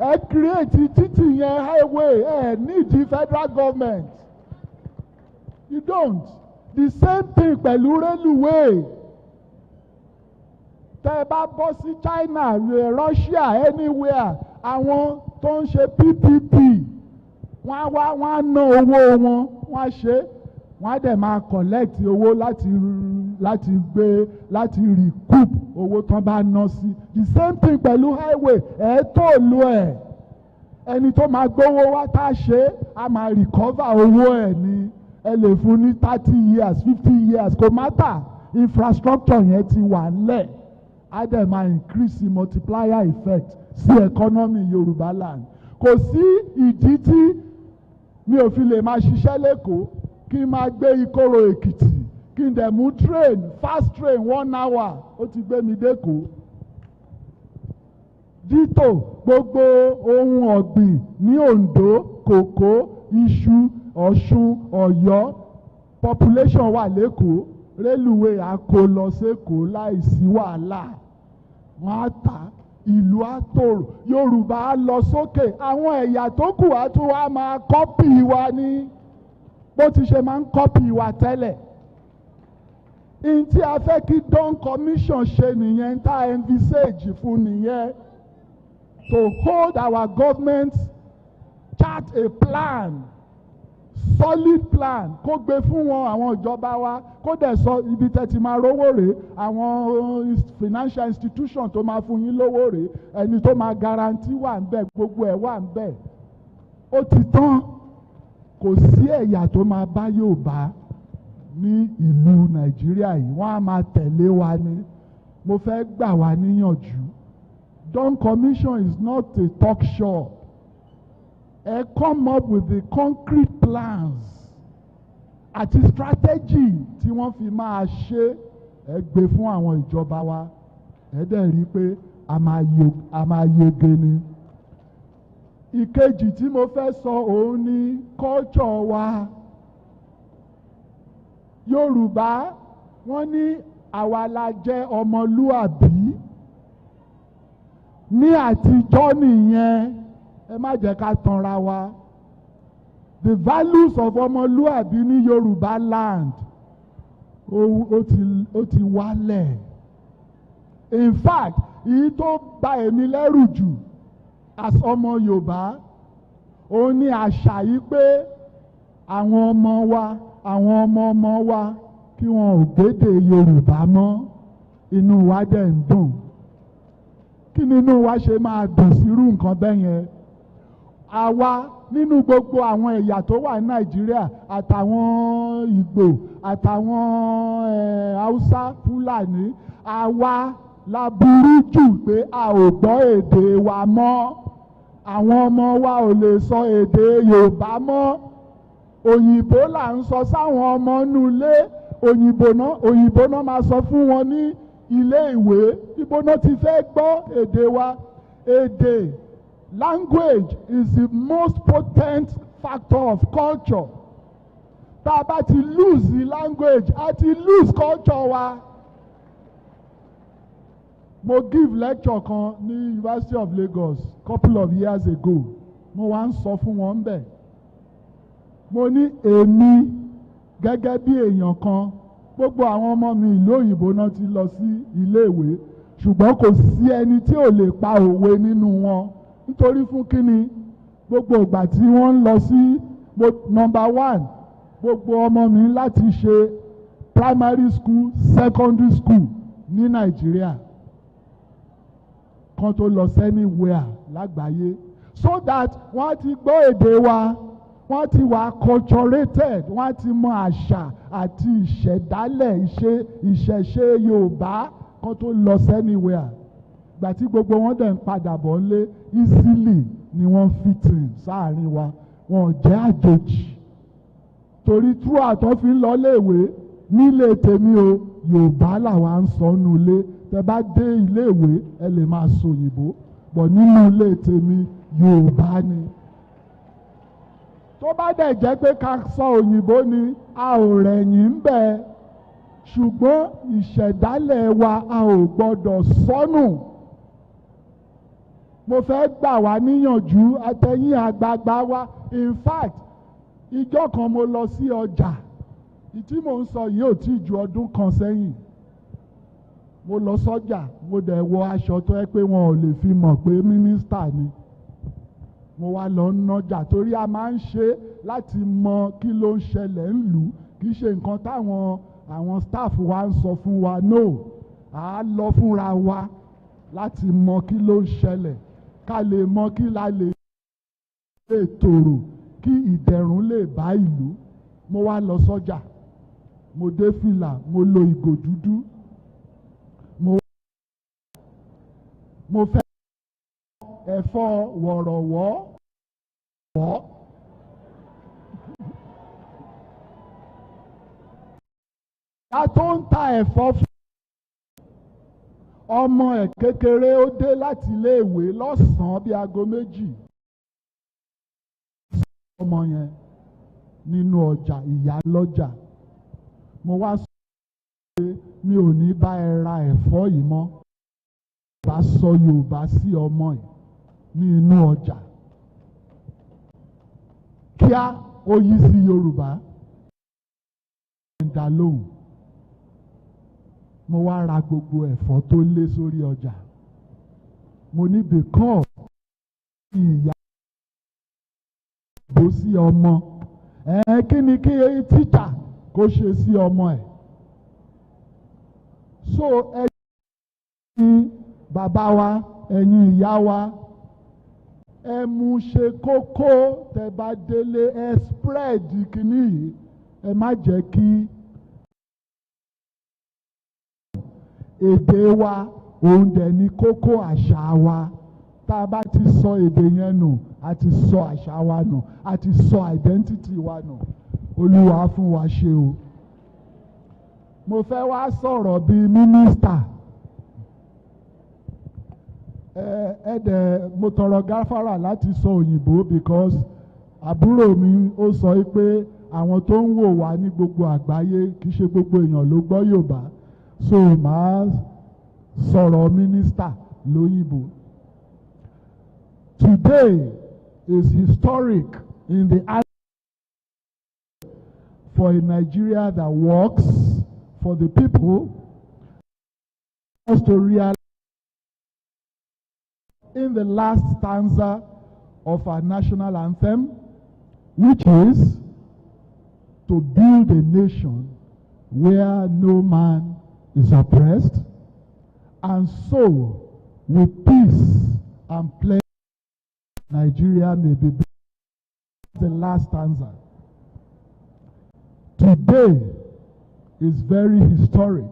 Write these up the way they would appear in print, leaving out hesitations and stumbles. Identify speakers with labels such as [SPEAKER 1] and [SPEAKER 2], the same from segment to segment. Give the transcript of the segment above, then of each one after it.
[SPEAKER 1] ẹ create títì yẹn highway, ẹ need the federal government. You don't. The same thing pẹ̀lú railway. Tẹ́ ẹ bá bọ́ sí China, Russia, anywhere, àwọn tó ń ṣe PPP, wọ́n á ná owó wọn, wọ́n á ṣe, wọ́n á dẹ̀ máa collect owó láti recoup owó tán bá ná sí. The same thing pẹ̀lú highway, ẹ̀ tó lu ẹ̀. Ẹni tó máa gbówó wá tá a ṣe, a máa recover owó ẹ̀ ní. Ẹ lè fún ní 30 years 50 years kò matter, infrastructure yẹn ti wà ńlẹ̀, á dẹ̀ máa increase the multiplier effect sí economy Yorùbá land. Kò sí ìdí tí mi ò fi lè máa ṣiṣẹ́ lẹ́kọ̀ọ́ kí n máa gbé Ìkorò Èkìtì kí n dẹ̀ mú train, fast train 1 hour ó ti gbé mi dẹ́kọ̀ọ́. Dítò gbogbo ohun ọ̀gbìn ní Oǹdó, kòkó, iṣu, Ọ̀ṣun, Ọ̀yọ́, population wà lẹ́kọ̀ọ́, railway á kó lọ sékòó láìsí wàhálà. Wọ́n á tà, ìlú á tòrò, Yorùbá á lọ sókè, àwọn ẹ̀yà tó kù á tún wá máa kọ́pì wa ní bó ti ṣe máa ń kọ́pì wa tẹ́lẹ̀. In tí a fẹ́ kí Dawn Commission ṣe nìyẹn, tá a envisage fún nìyẹn, to hold our government, chart a plan, solid plan, kó gbé fún wọn àwọn ìjọba wa, kó dẹ̀ sọ ibi tẹ́ ti máa rówó rèé, àwọn financial institution tó máa fún yín lówó rèé, ẹni tó máa guarantee wà ń bẹ̀, gbogbo ẹ̀ wà ń bẹ̀. Ó ti tán, kò sí ẹ̀yà tó máa bá Yorùbá ní ìlú Nàìjíríà yìí, wọ́n á máa tẹ̀lé wa ní. Mo fẹ́ gbà wá níyànjú. Dawn Commission is not a talk show. Come up with the concrete plans àti strategy tí wọ́n fi máa ṣe, gbé fún àwọn ìjọba wa, dẹ̀ rí pé a máa yege ni. Ìkejì tí mo fẹ́ sọ òun ni culture wa. Yorùbá wọ́n ní àwa la jẹ́ ọmọlúàbí. Ní àtijọ́ nìyẹn, ẹ má jẹ́ ká tanra wa. The values of ọmọlúàbí ní Yorùbá land ó ti wálẹ̀. In fact, èyí tó bà èmi lẹ́rù jù as ọmọ Yorùbá òun ni àṣà yìí pé àwọn ọmọ wa, àwọn ọmọ wa kí wọn ò gbédè Yorùbá mọ́, inú wa dẹ̀ ń dùn. Kí ni inú wa ṣe máa dùn sírú nǹkan bẹ́ẹ̀ yẹn? Àwa nínú gbogbo àwọn ẹ̀yà tó wà ní Nàìjíríà, àtàwọn Ìgbò, àtàwọn Haúsá, Fúlàní, àwa la burú jù pé a ò gbọ́ èdè wa mọ́. Àwọn ọmọ wa ò lè sọ èdè Yorùbá mọ́. Òyìnbó là ń sọ sáwọn ọmọ inú ilé, òyìnbó náà máa sọ fún wọn ní ilé ìwé. Ibo náà ti fẹ́ gbọ́ èdè wa. Èdè, language is the most potent factor of culture. Tá a bá ti lose the language, a ti lose culture wa. Mo give lecture kan ní University of Lagos couple of years ago. Mo wá ń sọ fún wọn bẹ́ẹ̀. Mo ní èmi gẹ́gẹ́ bí èèyàn kan, gbogbo àwọn ọmọ mi ìlú òyìnbó náà ti lọ sí iléèwé, ṣùgbọ́n kò sí ẹni tí ò lè pa òwe nínú wọn. Nítorí fún kíni, gbogbo ìgbà tí wọ́n ń lọ sí number one, gbogbo ọmọ mi láti ṣe primary school, secondary school ní Nàìjíríà kan tó lọ anywhere lágbàáyé, so that wọ́n ti gbọ́ èdè wa, wọ́n ti wà culturated, wọ́n ti mọ àṣà àti ìṣẹ̀dálẹ̀ ìṣẹ̀ṣe Yorùbá kan tó lọ anywhere. Ìgbà tí gbogbo wọn dẹ̀ ń padà bọ̀ lé, easily ni wọ́n fit in sáàrin wa, wọn ò jẹ́ àjòjì. Torí throughout tó fi ń lọ léèwé, nílé tèmi o, Yorùbá làwa ń sọ nínú ilé. Tẹ bá dé iléèwé, ẹ lè máa sọ òyìnbó, bọ̀ nínú ilé tèmi Yorùbá ni. Tó bá dẹ̀ jẹ́ pé ká sọ òyìnbó ni, a ò rẹ̀yìn ń bẹ̀. Ṣùgbọ́n ìṣẹ̀dálẹ̀ wa a ò gbọ́dọ̀ sọnù. mo fẹ́ gbà wá níyànjú àtẹ̀yìn àgbààgbà wa. In fact, ìjọ́ kan mo lọ sí ọjà, ìtí mò ń sọ yìí ò tí ju ọdún kan sẹ́yìn. Mo lọ sọ́jà, mo dẹ̀ wọ aṣọ tó yẹ pé wọn ò lè fi mọ̀ pé mínísítà ni. Mo wá lọ nájà torí a máa ń ṣe láti mọ kí ló ń ṣẹlẹ̀ ńlùú, kì í ṣe nǹkan táwọn staff wa ń sọ fún wa. No, à á lọ fúnra wa láti mọ kí ló ń ṣẹlẹ̀, ká lè mọ kí la lè tòrò, kí ìdẹ̀rùn lè bá ìlú. Mo wá lọ sọ́jà, mo dé fìlà, mo lo ìgò dúdú, mo fẹ́ ẹ̀fọ́ wọ̀rọ̀wọ́ wọ́. A tó ń ta ẹ̀fọ́ fún ọmọ ẹ̀ kékeré, ó dé láti iléèwé lọ́sàn-án bíi aago 2. Ọmọ yẹn nínú ọjà, ìyá lọ́jà. Mo wá sọ pé mi ò ní bá ẹ ra ẹ̀fọ́ yìí mọ́. Bá sọ Yorùbá sí ọmọ yìí ní inú ọjà. Kíá ó yí sí Yorùbá. Dá lóhùn. Mo wá ra gbogbo ẹ̀fọ́ tó lé sórí ọjà. Mo ní because ìyá bó sí ọmọ. Kí ni kí tíjà kó ṣe sí ọmọ ẹ̀? So ẹ̀yin bàbá wa, ẹ̀yin ìyá wa, ẹ mú ṣe kókó. Tẹ́ bá délé ẹ spread kìíní yìí. Ẹ má jẹ́ kí èdè wa òun dẹ̀ ní kókó àṣà wa. Tá a bá ti sọ èdè yẹn nù, a ti sọ àṣà wa nù, a ti sọ identity wa nù. Olúwa fún wa ṣe o. Mo fẹ́ wá sọ̀rọ̀ bíi mínísítà. Mo tọrọ gáfárà láti sọ òyìnbó because àbúrò mi ó sọ pé àwọn tó ń wò wá ní gbogbo àgbáyé kì í ṣe gbogbo èèyàn ló gbọ́ Yorùbá. So màá sọ̀rọ̀ mínísítà lóyìnbó. Today is historic in the for a Nigeria that works for the people, us to realize in the last stanza of our national anthem, which is to build a nation where no man is oppressed, and so with peace and plenty Nigeria may be built. The last stanza. Today is very historic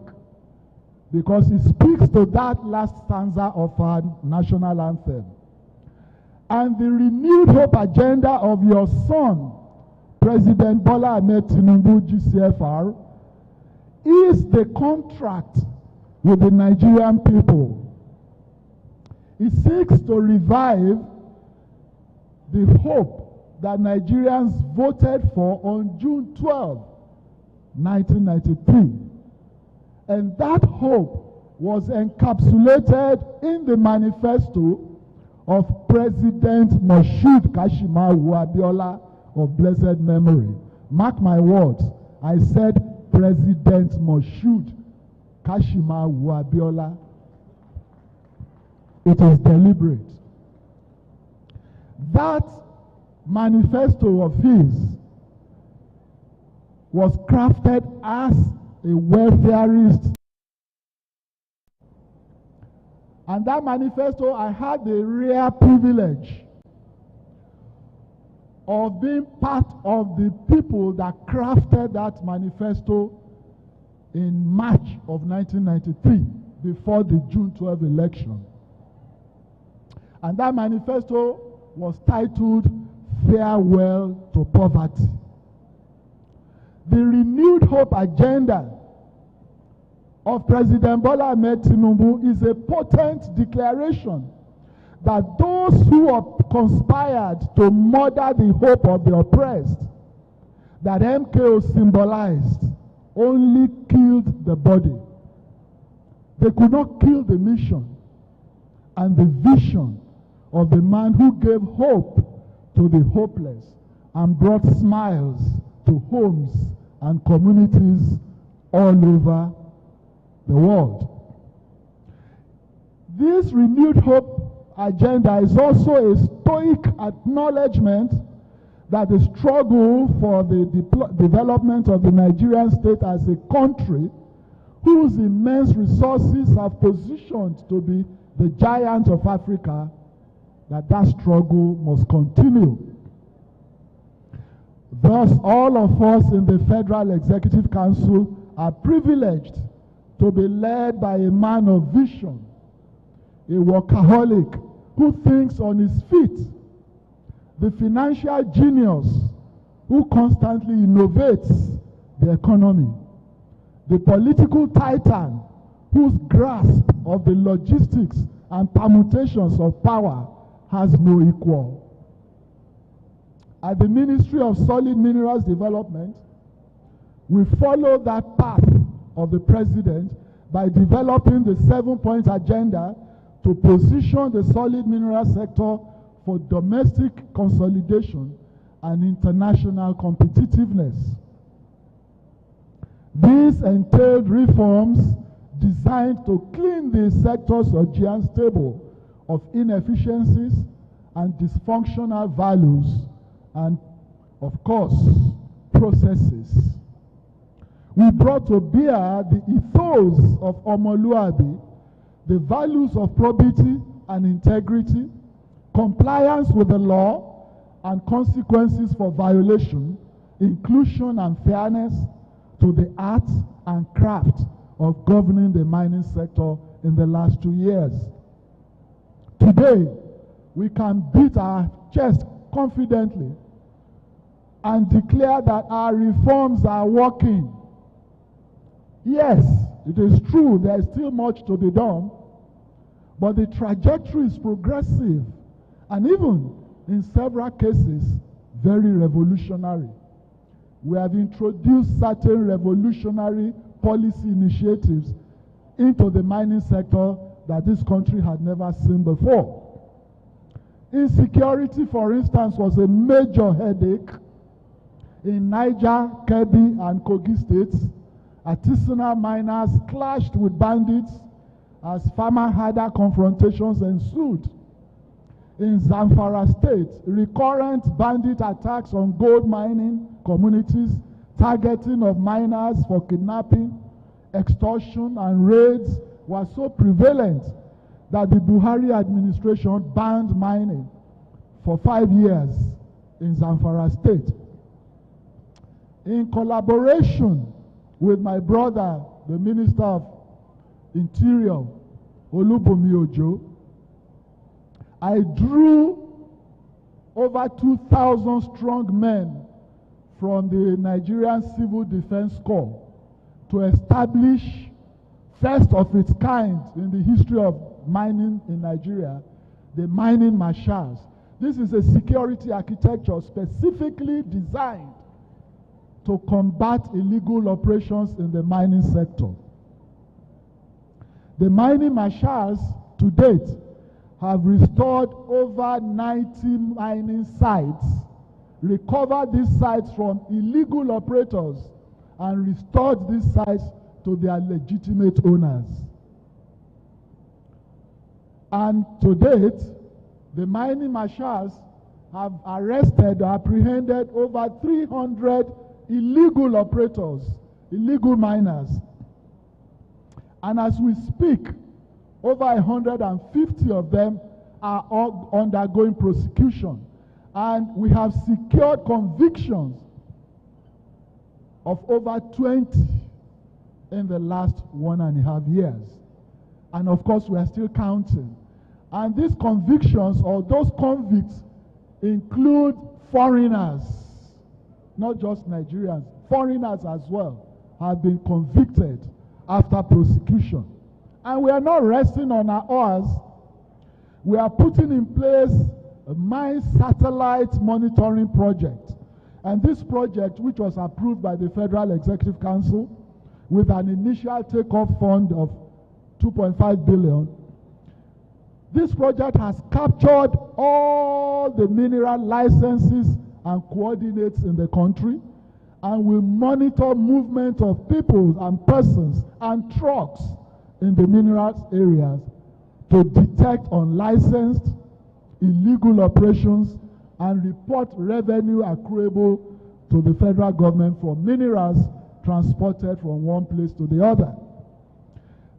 [SPEAKER 1] because it speaks to that last stanza of our national anthem. And the renewed hope agenda of your son, President Bola Ahmed Tinubu, GCFR, is the contract with the Nigerian people. It seeks to revive the hope that Nigerians voted for on June 12, 1993. And that hope was encapsulated in the manifesto of President Moshood Kashimawo Abiola of blessed memory. Mark my words, I said President Moshood Kashimawo Abiola. It is deliberate. That manifesto of his was crafted as a welfareist. And that manifesto, I had the rare privilege of being part of the people that crafted that manifesto in March of 1993, before the June 12 election. And that manifesto was titled Farewell to Poverty. The renewed hope agenda of President Bola Ahmed Tinubu is a potent declaration that those who have conspired to murder the hope of the oppressed, that MKO symbolized, only killed the body. They could not kill the mission and the vision of the man who gave hope to the hopeless and brought smiles to homes and communities all over the world. This renewed hope agenda is also a stoic acknowledgement that the struggle for the development of the Nigerian state as a country whose immense resources have positioned to be the giant of Africa, that struggle must continue. Thus, all of us in the Federal Executive Council are privileged to be led by a man of vision, a workaholic who thinks on his feet, the financial genius who constantly innovates the economy, the political titan whose grasp of the logistics and permutations of power has no equal. At the Ministry of Solid Minerals Development, we follow that path of the President by developing the 7-point agenda to position the solid mineral sector for domestic consolidation and international competitiveness. These entailed reforms designed to clean the sector's Augean stable of inefficiencies and dysfunctional values and, of course, processes. We brought to bear the ethos of Omoluabi, the values of probity and integrity, compliance with the law and consequences for violation, inclusion and fairness to the art and craft of governing the mining sector in the last 2 years. Today, we can beat our chest confidently and declare that our reforms are working. Yes, it is true there is still much to be done, but the trajectory is progressive and even, in several cases, very revolutionary. We have introduced certain revolutionary policy initiatives into the mining sector that this country had never seen before. Insecurity, for instance, was a major headache in Niger, Kebbi, and Kogi states. Artisanal miners clashed with bandits as farmer-herder confrontations ensued. In Zamfara State, recurrent bandit attacks on gold mining communities, targeting of miners for kidnapping, extortion, and raids were so prevalent that the Buhari administration banned mining for 5 years in Zamfara State. In collaboration with my brother, the Minister of Interior, Olubunmi Ojo, I drew over 2,000 strong men from the Nigerian Civil Defense Corps to establish, first of its kind in the history of mining in Nigeria, the mining marshals. This is a security architecture specifically designed to combat illegal operations in the mining sector. The mining marshals to date have restored over 90 mining sites, recovered these sites from illegal operators, and restored these sites to their legitimate owners. And to date, the mining marshals have arrested or apprehended over 300 illegal operators, illegal miners. And as we speak, over 150 of them are undergoing prosecution. And we have secured convictions of over 20 in the last 1.5 years. And of course, we are still counting. And these convictions, or those convicts, include foreigners, not just Nigerians. Foreigners as well have been convicted after prosecution. And we are not resting on our oars. We are putting in place a mine satellite monitoring project. And this project, which was approved by the Federal Executive Council with an initial takeoff fund of 2.5 billion, This project has captured all the mineral licenses and coordinates in the country and will monitor movement of people and persons and trucks in the minerals areas to detect unlicensed, illegal operations and report revenue accruable to the federal government from minerals transported from one place to the other.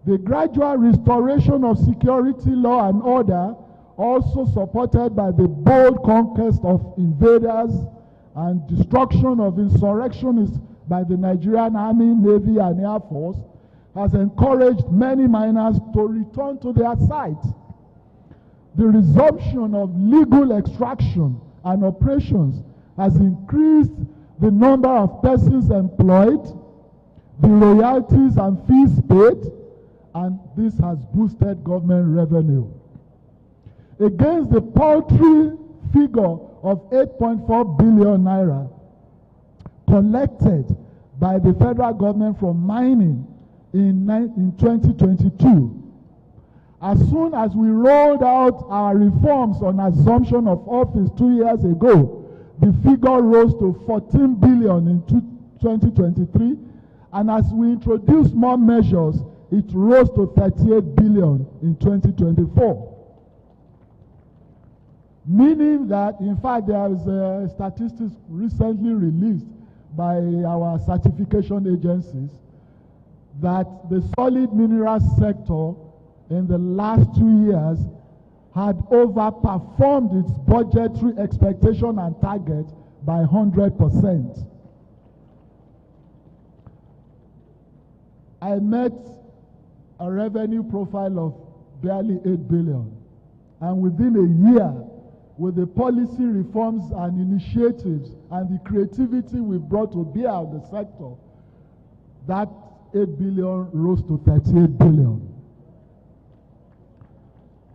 [SPEAKER 1] The gradual restoration of security, law, and order, also supported by the bold conquest of invaders and destruction of insurrectionists by the Nigerian Army, Navy, and Air Force, has encouraged many miners to return to their sites. The resumption of legal extraction and operations has increased the number of persons employed, the royalties and fees paid, and this has boosted government revenue. Against the paltry figure of 8.4 billion naira collected by the federal government from mining in 2022, as soon as we rolled out our reforms on assumption of office 2 years ago, the figure rose to 14 billion in 2023, and as we introduced more measures, it rose to 38 billion in 2024. Meaning that, in fact, there is statistics recently released by our certification agencies that the solid minerals sector in the last 2 years had overperformed its budgetary expectation and target by 100%. I met a revenue profile of barely 8 billion. And within a year, with the policy reforms and initiatives and the creativity we brought to bear on the sector, that 8 billion rose to 38 billion.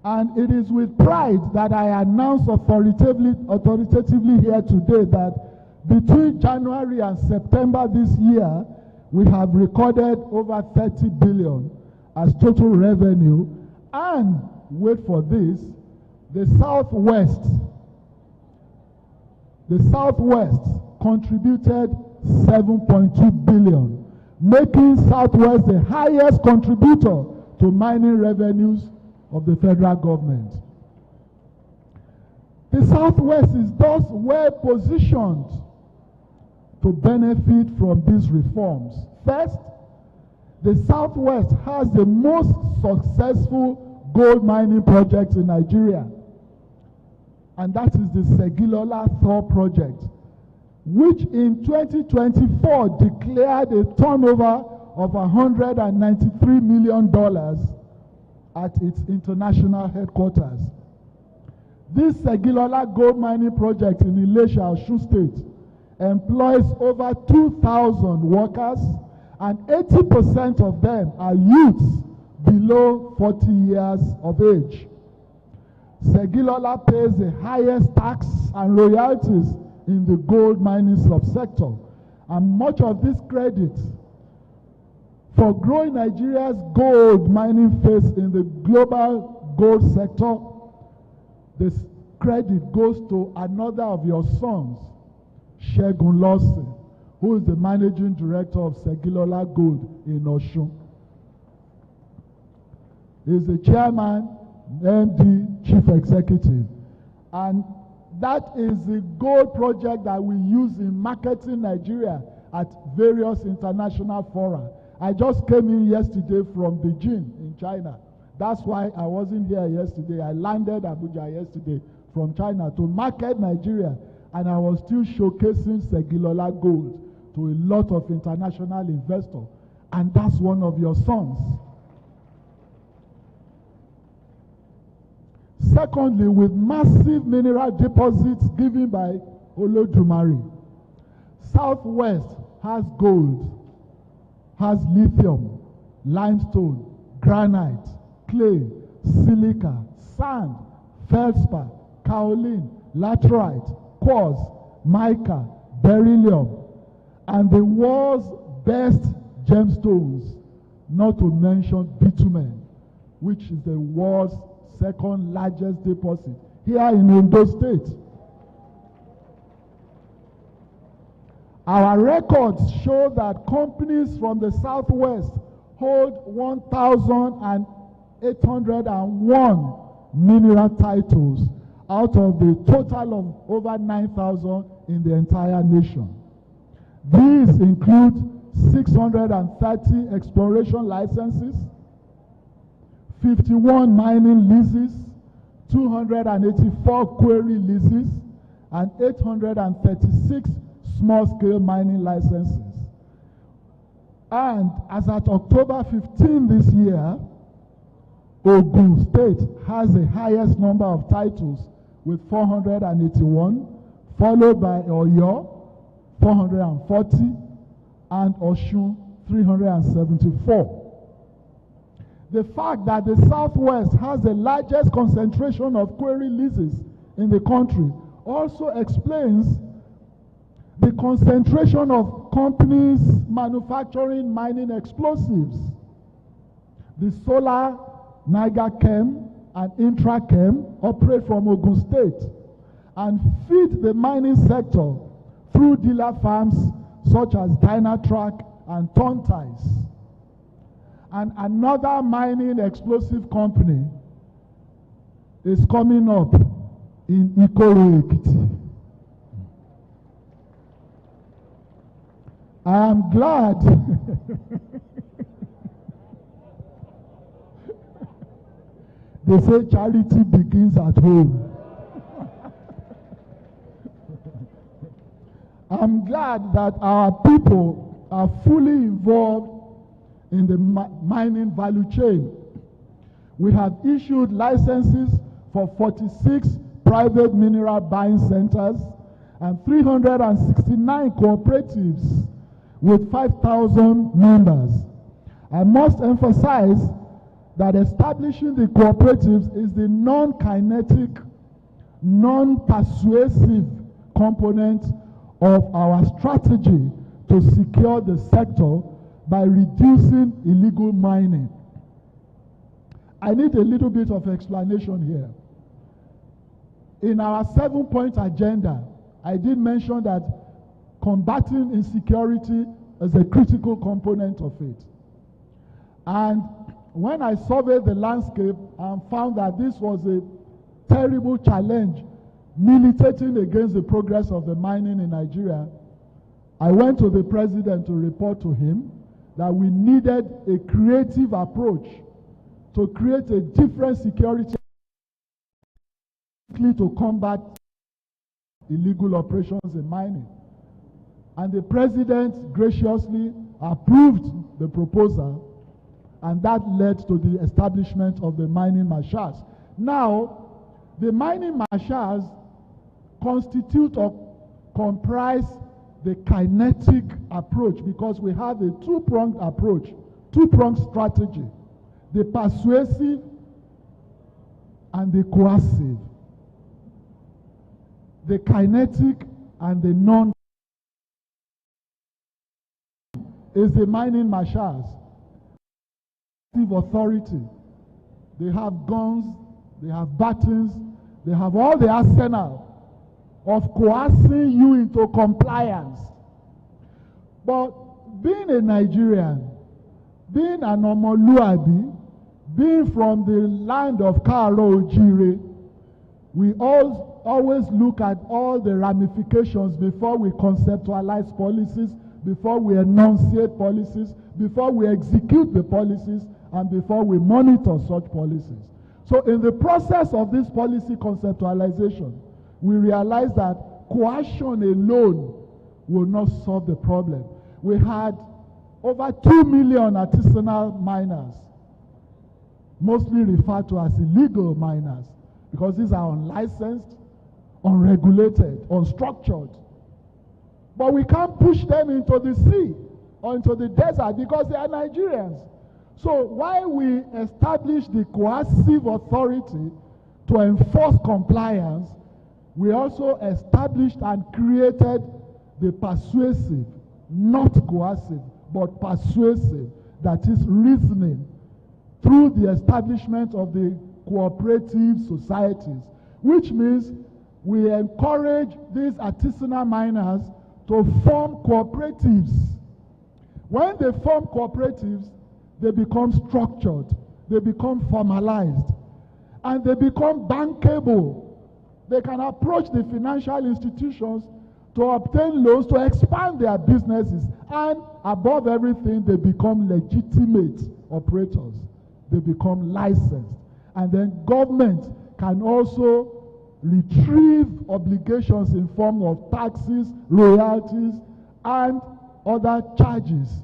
[SPEAKER 1] And it is with pride that I announce authoritatively here today that between January and September this year, we have recorded over 30 billion as total revenue, and wait for this, the Southwest contributed 7.2 billion, making Southwest the highest contributor to mining revenues of the federal government. The Southwest is thus well positioned to benefit from these reforms. First, the Southwest has the most successful gold mining project in Nigeria, and that is the Segilola Thor project, which in 2024 declared a turnover of $193 million at its international headquarters. This Segilola gold mining project in Ilesha, Osun State, employs over 2,000 workers, and 80% of them are youths below 40 years of age. Segilola pays the highest tax and royalties in the gold mining subsector, and much of this credit for growing Nigeria's gold mining phase in the global gold sector, this credit goes to another of your sons, Segun Lawson, who is the managing director of Segilola Gold in Osun. He is the chairman, MD, chief executive. And that is the gold project that we use in marketing Nigeria at various international fora. I just came in yesterday from Beijing in China. That's why I wasn't here yesterday. I landed Abuja yesterday from China to market Nigeria, and I was still showcasing Segilola Gold to a lot of international investors, and that's one of your sons. Secondly, with massive mineral deposits given by Olodumare, Southwest has gold, has lithium, limestone, granite, clay, silica, sand, feldspar, kaolin, laterite, quartz, mica, beryllium, and the world's best gemstones, not to mention bitumen, which is the world's second largest deposit here in Ondo State. Our records show that companies from the Southwest hold 1,801 mineral titles out of the total of over 9,000 in the entire nation. These include 630 exploration licenses, 51 mining leases, 284 quarry leases, and 836 small-scale mining licenses. And as at October 15 this year, Ogun State has the highest number of titles with 481, followed by Oyo, 440, and Osun, 374. The fact that the Southwest has the largest concentration of quarry leases in the country also explains the concentration of companies manufacturing mining explosives. The Solar, Niger Chem, and Intrachem operate from Ogun State and feed the mining sector through dealer farms such as Dynatrack and Tontais. And another mining explosive company is coming up in Ikoro Ekiti. I am glad they say charity begins at home. I'm glad that our people are fully involved in the mining value chain. We have issued licenses for 46 private mineral buying centers and 369 cooperatives with 5,000 members. I must emphasize that establishing the cooperatives is the non-kinetic, non-persuasive component of our strategy to secure the sector by reducing illegal mining. I need a little bit of explanation here. In our 7-point agenda, I did mention that combating insecurity is a critical component of it. And when I surveyed the landscape and found that this was a terrible challenge militating against the progress of the mining in Nigeria, I went to the president to report to him that we needed a creative approach to create a different security to combat illegal operations in mining. And the president graciously approved the proposal, and that led to the establishment of the mining marshals. Now, the mining marshals constitute or comprise the kinetic approach, because we have a two-pronged approach, two-pronged strategy, the persuasive and the coercive, the kinetic and the non is the mining marshals. Authority. They have guns, they have batons, they have all the arsenal of coercing you into compliance. But being a Nigerian, being an Omoluabi, being from the land of Karo Ojire, we always look at all the ramifications before we conceptualize policies, before we enunciate policies, before we execute the policies, and before we monitor such policies. So in the process of this policy conceptualization, we realize that coercion alone will not solve the problem. We had over 2 million artisanal miners, mostly referred to as illegal miners, because these are unlicensed, unregulated, unstructured. But we can't push them into the sea or into the desert because they are Nigerians. So while we establish the coercive authority to enforce compliance, we also established and created the persuasive, not coercive, but persuasive, that is reasoning, through the establishment of the cooperative societies, which means we encourage these artisanal miners to form cooperatives. When they form cooperatives, they become structured, they become formalized, and they become bankable. They can approach the financial institutions to obtain loans to expand their businesses, and above everything, they become legitimate operators. They become licensed. And then government can also retrieve obligations in form of taxes, royalties, and other charges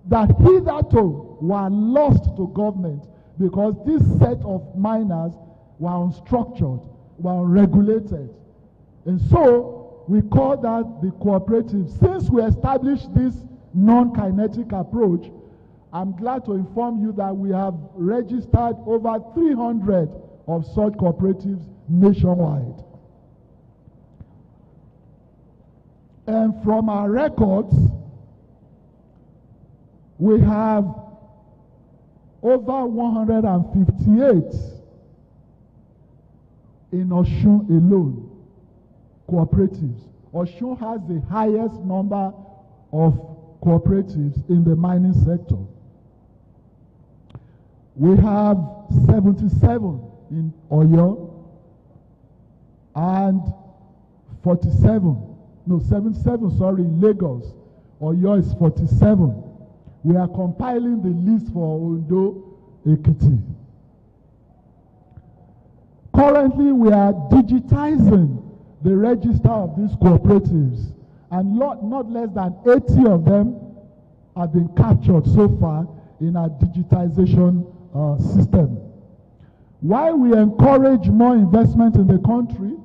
[SPEAKER 1] that hitherto were lost to government because this set of miners were unstructured, were unregulated. And so we call that the cooperative. Since we established this non-kinetic approach, I'm glad to inform you that we have registered over 300 of such cooperatives nationwide. And from our records, we have over 158 in Osun alone, cooperatives. Osun has the highest number of cooperatives in the mining sector. We have 77 in Oyo and 77, sorry, in Lagos. Oyo is 47. We are compiling the list for Ondo, Ekiti. Currently, we are digitizing the register of these cooperatives, and not less than 80 of them have been captured so far in our digitization system. While we encourage more investment in the country,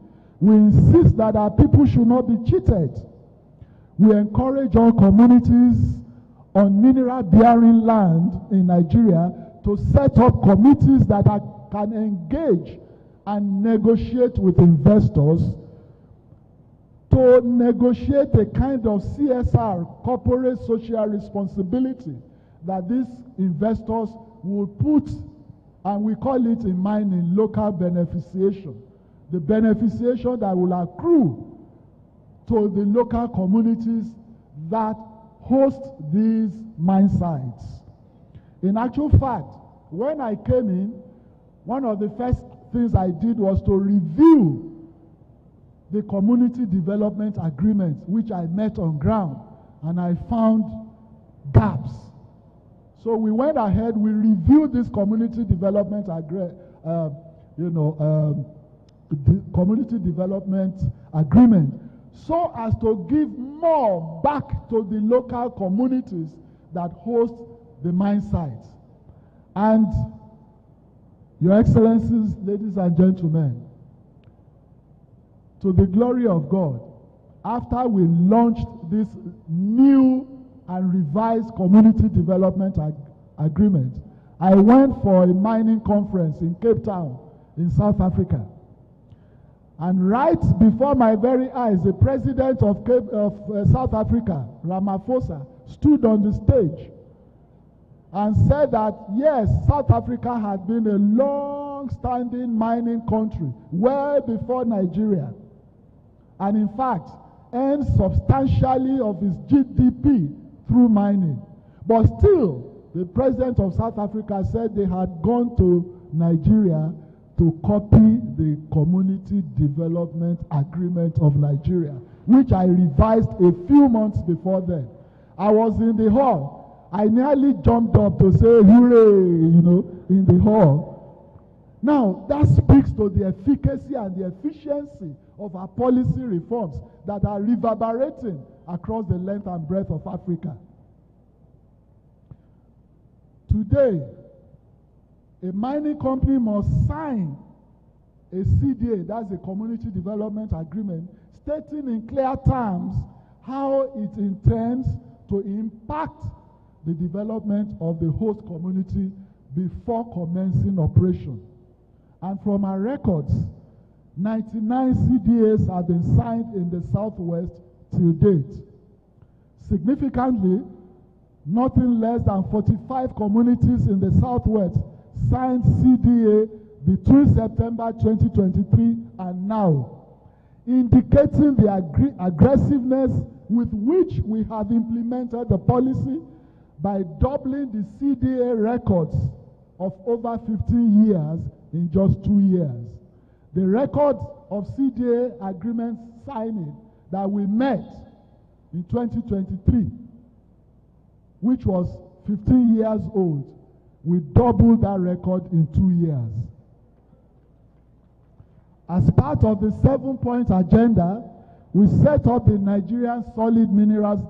[SPEAKER 1] we insist that our people should not be cheated. We encourage all communities on mineral-bearing land in Nigeria to set up committees that can engage and negotiate with investors to negotiate a kind of CSR, corporate social responsibility, that these investors will put, and we call it in mining, local beneficiation. The beneficiation that will accrue to the local communities that host these mine sites. In actual fact, when I came in, one of the first things I did was to review the community development agreement, which I met on ground, and I found gaps. So we went ahead, we reviewed this community development community development agreement, so as to give more back to the local communities that host the mine sites. And Your Excellencies, ladies and gentlemen, to the glory of God, after we launched this new and revised community development agreement, I went for a mining conference in Cape Town in South Africa. And right before my very eyes, the president of South Africa, Ramaphosa, stood on the stage and said that, yes, South Africa had been a long-standing mining country, well before Nigeria, and in fact, earned substantially of its GDP through mining. But still, the president of South Africa said they had gone to Nigeria to copy the Community Development Agreement of Nigeria, which I revised a few months before then. I was in the hall. I nearly jumped up to say, hooray, in the hall. Now, that speaks to the efficacy and the efficiency of our policy reforms that are reverberating across the length and breadth of Africa. Today, a mining company must sign a CDA, that's a Community Development Agreement, stating in clear terms how it intends to impact the development of the host community before commencing operation. And from our records, 99 CDAs have been signed in the Southwest till date. Significantly, nothing less than 45 communities in the Southwest signed CDA between September 2023 and now, indicating the aggressiveness with which we have implemented the policy by doubling the CDA records of over 15 years in just 2 years. The record of CDA agreement signing that we met in 2023, which was 15 years old, we doubled that record in 2 years. As part of the 7-point agenda, we set up the Nigerian Solid Minerals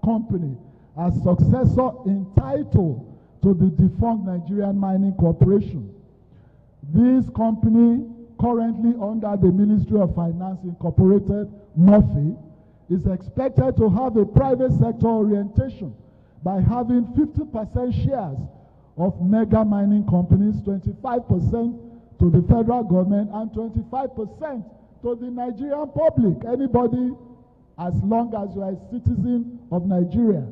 [SPEAKER 1] Company as successor in title to the defunct Nigerian Mining Corporation. This company, currently under the Ministry of Finance Incorporated, Murphy, is expected to have a private sector orientation by having 50% shares of mega mining companies, 25% to the federal government, and 25% to the Nigerian public, anybody as long as you are a citizen of Nigeria.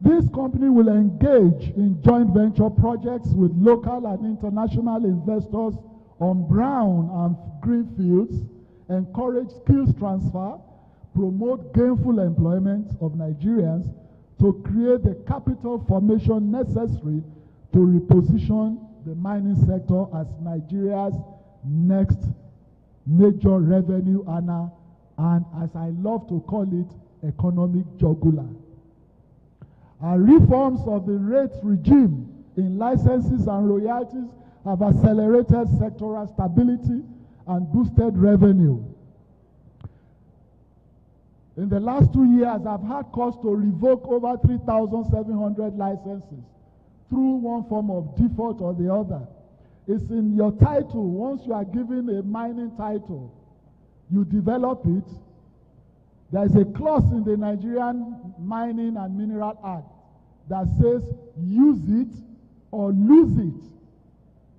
[SPEAKER 1] This company will engage in joint venture projects with local and international investors on brown and green fields, encourage skills transfer, promote gainful employment of Nigerians to create the capital formation necessary to reposition the mining sector as Nigeria's next major revenue earner, and as I love to call it, economic jugular. Our reforms of the rates regime in licenses and royalties have accelerated sectoral stability and boosted revenue. In the last 2 years, I've had cause to revoke over 3,700 licenses through one form of default or the other. It's in your title. Once you are given a mining title, you develop it. There is a clause in the Nigerian Mining and Mineral Act that says use it or lose it.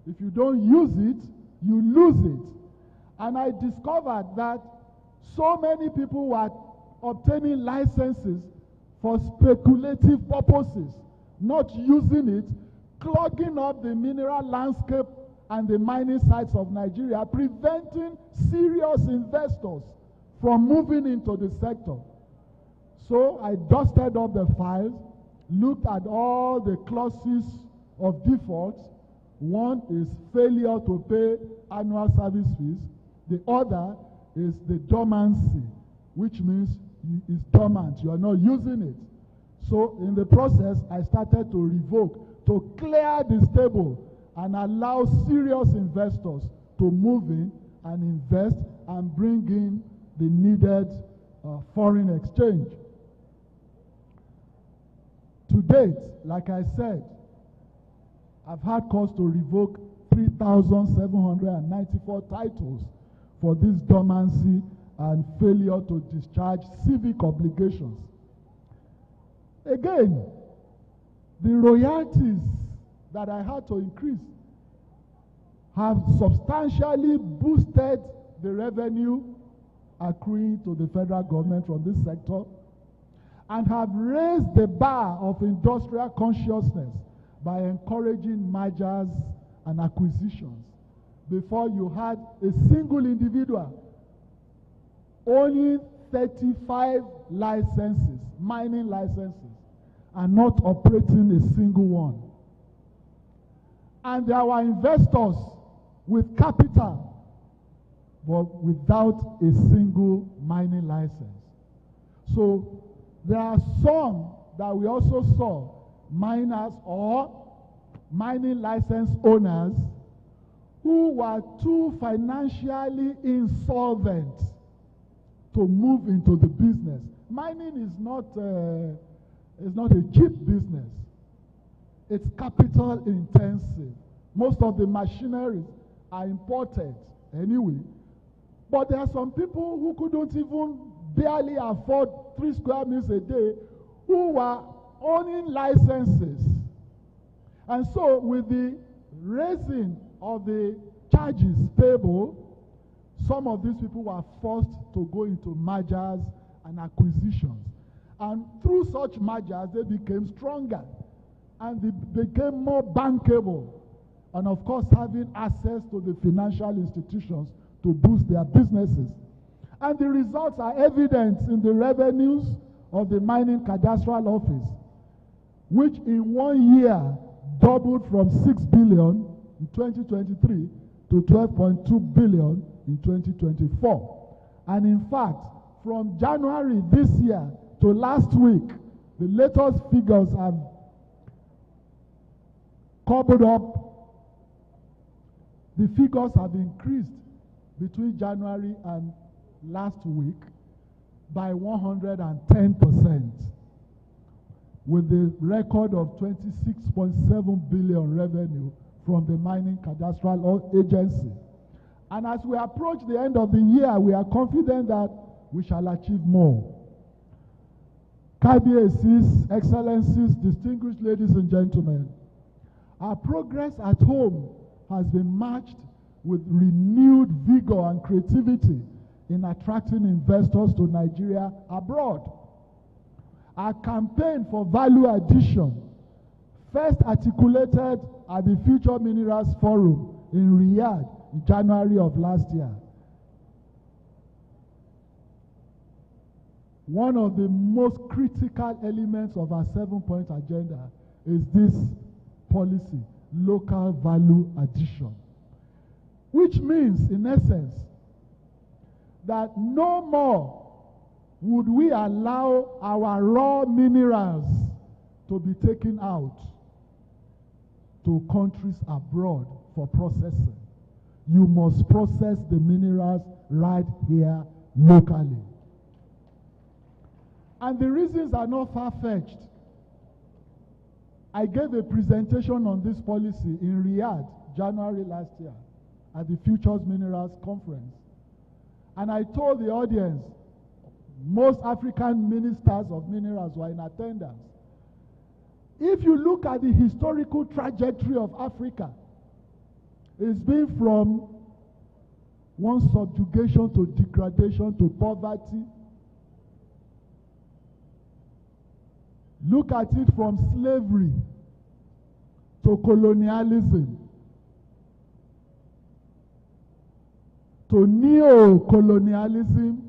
[SPEAKER 1] If you don't use it, you lose it. And I discovered that so many people were obtaining licenses for speculative purposes, not using it, clogging up the mineral landscape and the mining sites of Nigeria, preventing serious investors from moving into the sector. So I dusted up the files, looked at all the clauses of default. One is failure to pay annual service fees. The other is the dormancy, which means it's dormant. You are not using it. So in the process, I started to revoke, to clear the stable and allow serious investors to move in and invest and bring in the needed foreign exchange. To date, like I said, I've had cause to revoke 3,794 titles for this dormancy and failure to discharge civic obligations. Again, the royalties that I had to increase have substantially boosted the revenue accruing to the federal government from this sector and have raised the bar of industrial consciousness by encouraging mergers and acquisitions. Before, you had a single individual, only 35 licenses, mining licenses, and not operating a single one. And there were investors with capital, but without a single mining license. So there are some that we also saw, miners or mining license owners, who were too financially insolvent to move into the business. Mining is not a cheap business. It's capital intensive. Most of the machineries are imported anyway. But there are some people who couldn't even barely afford 3 square meters a day, who were owning licenses. And so with the raising of the charges payable, some of these people were forced to go into mergers and acquisitions. And through such mergers, they became stronger and they became more bankable. and of course having access to the financial institutions to boost their businesses. And the results are evident in the revenues of the mining cadastral office, which in 1 year doubled from 6 billion in 2023 to 12.2 billion in 2024. And in fact, from January this year to last week, the latest figures have coupled up. The figures have increased between January and last week by 110%, with the record of 26.7 billion revenue from the mining cadastral agency. And as we approach the end of the year, we are confident that we shall achieve more. KBACs, Excellencies, distinguished ladies and gentlemen, our progress at home has been matched with renewed vigor and creativity in attracting investors to Nigeria abroad. Our campaign for value addition, first articulated at the Future Minerals Forum in Riyadh in January of last year. One of the most critical elements of our 7-point agenda is this policy, local value addition, which means, in essence, that no more would we allow our raw minerals to be taken out to countries abroad for processing. You must process the minerals right here locally. And the reasons are not far-fetched. I gave a presentation on this policy in Riyadh, January last year, at the Futures Minerals Conference. And I told the audience, most African ministers of minerals were in attendance. If you look at the historical trajectory of Africa, it's been from one subjugation to degradation to poverty. Look at it from slavery to colonialism to neo-colonialism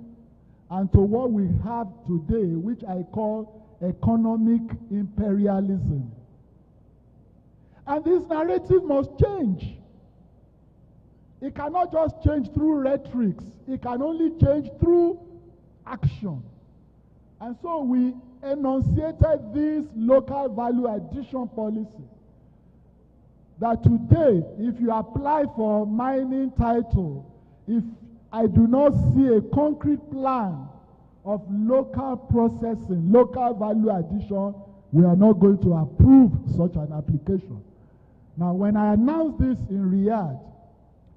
[SPEAKER 1] and to what we have today, which I call economic imperialism. And this narrative must change. It cannot just change through rhetorics. It can only change through action. And so we enunciated this local value addition policy that today, if you apply for mining title, if I do not see a concrete plan of local processing, local value addition, we are not going to approve such an application. Now, when I announced this in Riyadh,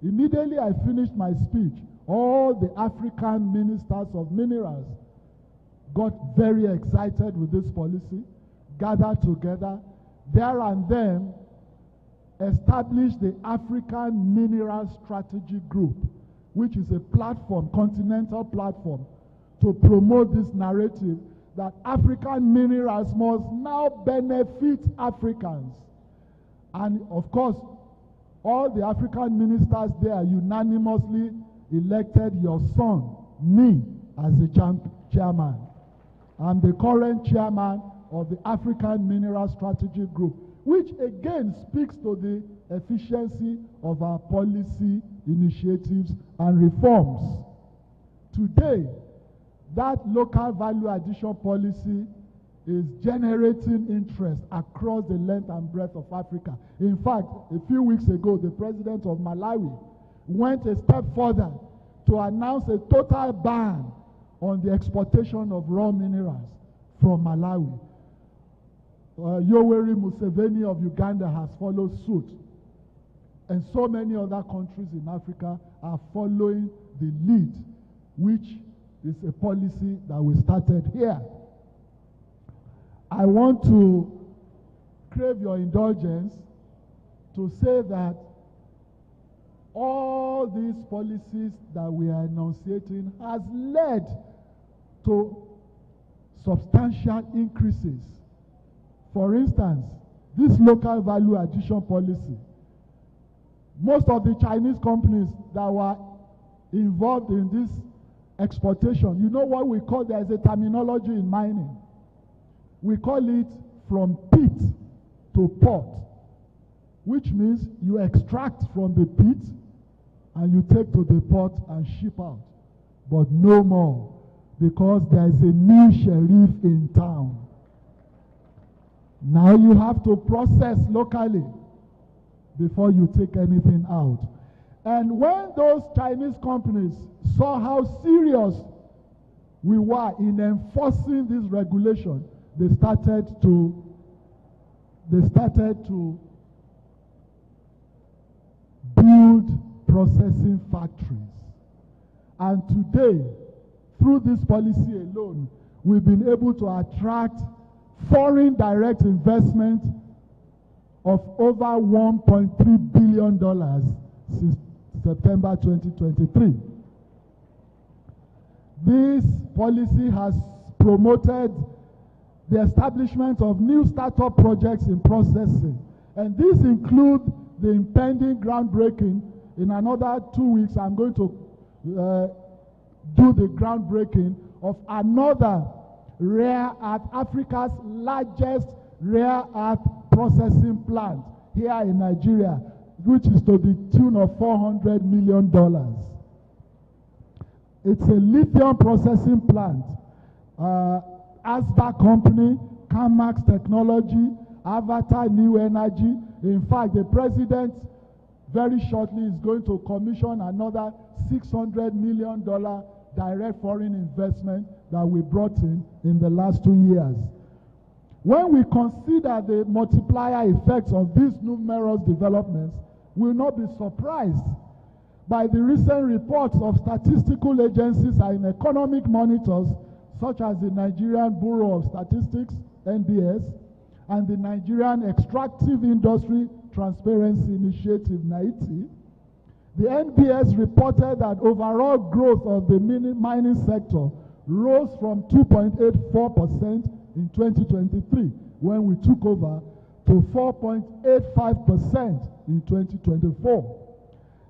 [SPEAKER 1] immediately I finished my speech, all the African ministers of minerals got very excited with this policy, gathered together, there and then established the African Mineral Strategy Group, which is a platform, continental platform, to promote this narrative that African minerals must now benefit Africans. And of course, all the African ministers there unanimously elected your son, me, as the chairman. I'm the current chairman of the African Mineral Strategy Group, which again speaks to the efficiency of our policy initiatives and reforms. Today, that local value addition policy is generating interest across the length and breadth of Africa. In fact, a few weeks ago, the president of Malawi went a step further to announce a total ban on the exportation of raw minerals from Malawi. Yoweri Museveni of Uganda has followed suit. And so many other countries in Africa are following the lead, which is a policy that we started here. I want to crave your indulgence to say that all these policies that we are enunciating has led to substantial increases. For instance, this local value addition policy Most of the Chinese companies that were involved in this exportation, you know what we call, there is a terminology in mining. We call it from pit to port, which means you extract from the pit and you take to the port and ship out. But no more, because there is a new sheriff in town. Now you have to process locally before you take anything out. And when those Chinese companies saw how serious we were in enforcing this regulation, they started to build processing factories. And today, through this policy alone, we've been able to attract foreign direct investment of over $1.3 billion since September 2023. This policy has promoted the establishment of new startup projects in processing, and these include the impending groundbreaking. In another 2 weeks, I'm going to do the groundbreaking of another rare earth, Africa's largest rare earth processing plant here in Nigeria, which is to the tune of $400 million. It's a lithium processing plant. Asba Company, Camax Technology, Avatar New Energy. In fact, the president very shortly is going to commission another $600 million direct foreign investment that we brought in the last 2 years. When we consider the multiplier effects of these numerous developments, we will not be surprised by the recent reports of statistical agencies and economic monitors such as the Nigerian Bureau of Statistics, NBS, and the Nigerian Extractive Industry Transparency Initiative, NAITI. The NBS reported that overall growth of the mining sector rose from 2.84% in 2023, when we took over, to 4.85% in 2024.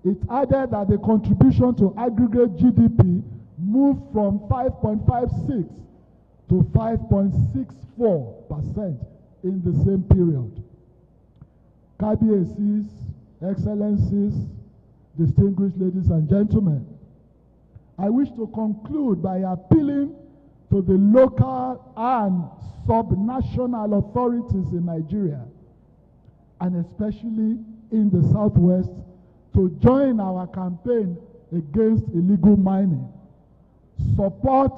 [SPEAKER 1] It added that the contribution to aggregate GDP moved from 5.56 to 5.64% in the same period. Kabiyesi's, Excellencies, distinguished ladies and gentlemen, I wish to conclude by appealing to the local and subnational authorities in Nigeria, and especially in the Southwest, to join our campaign against illegal mining, support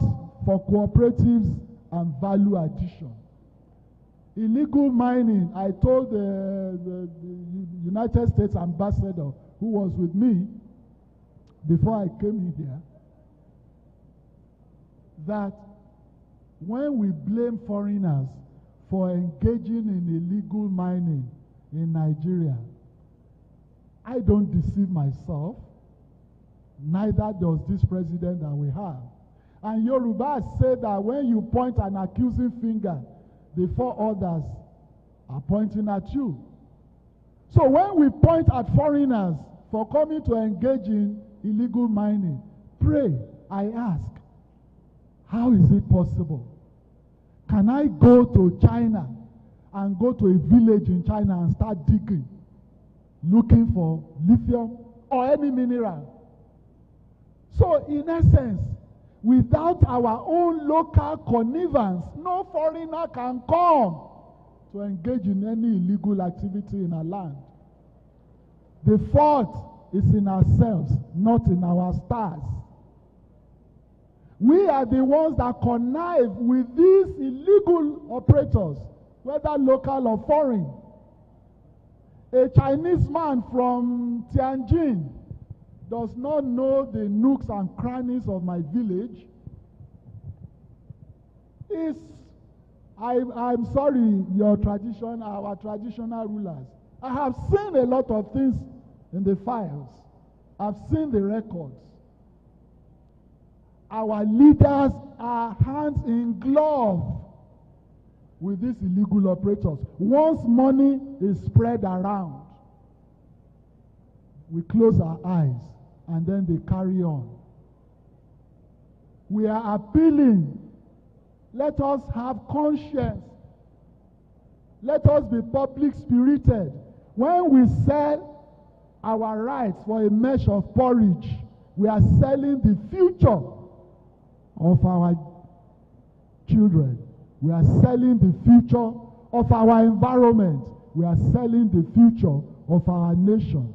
[SPEAKER 1] for cooperatives and value addition. Illegal mining, I told the United States ambassador who was with me before I came in here, that when we blame foreigners for engaging in illegal mining in Nigeria, I don't deceive myself, neither does this president that we have. And Yoruba said that when you point an accusing finger, the four others are pointing at you. So when we point at foreigners for coming to engage in illegal mining, pray, I ask, how is it possible? Can I go to China and go to a village in China and start digging, looking for lithium or any mineral? So in essence, without our own local connivance, no foreigner can come to engage in any illegal activity in our land. The fault is in ourselves, not in our stars. We are the ones that connive with these illegal operators, whether local or foreign. A Chinese man from Tianjin does not know the nooks and crannies of my village. I'm sorry, our traditional rulers. I have seen a lot of things in the files. I've seen the records. Our leaders are hands in glove with these illegal operators. Once money is spread around, we close our eyes, and then they carry on. We are appealing. Let us have conscience. Let us be public spirited. When we sell our rights for a measure of porridge, we are selling the future of our children. We are selling the future of our environment. We are selling the future of our nation.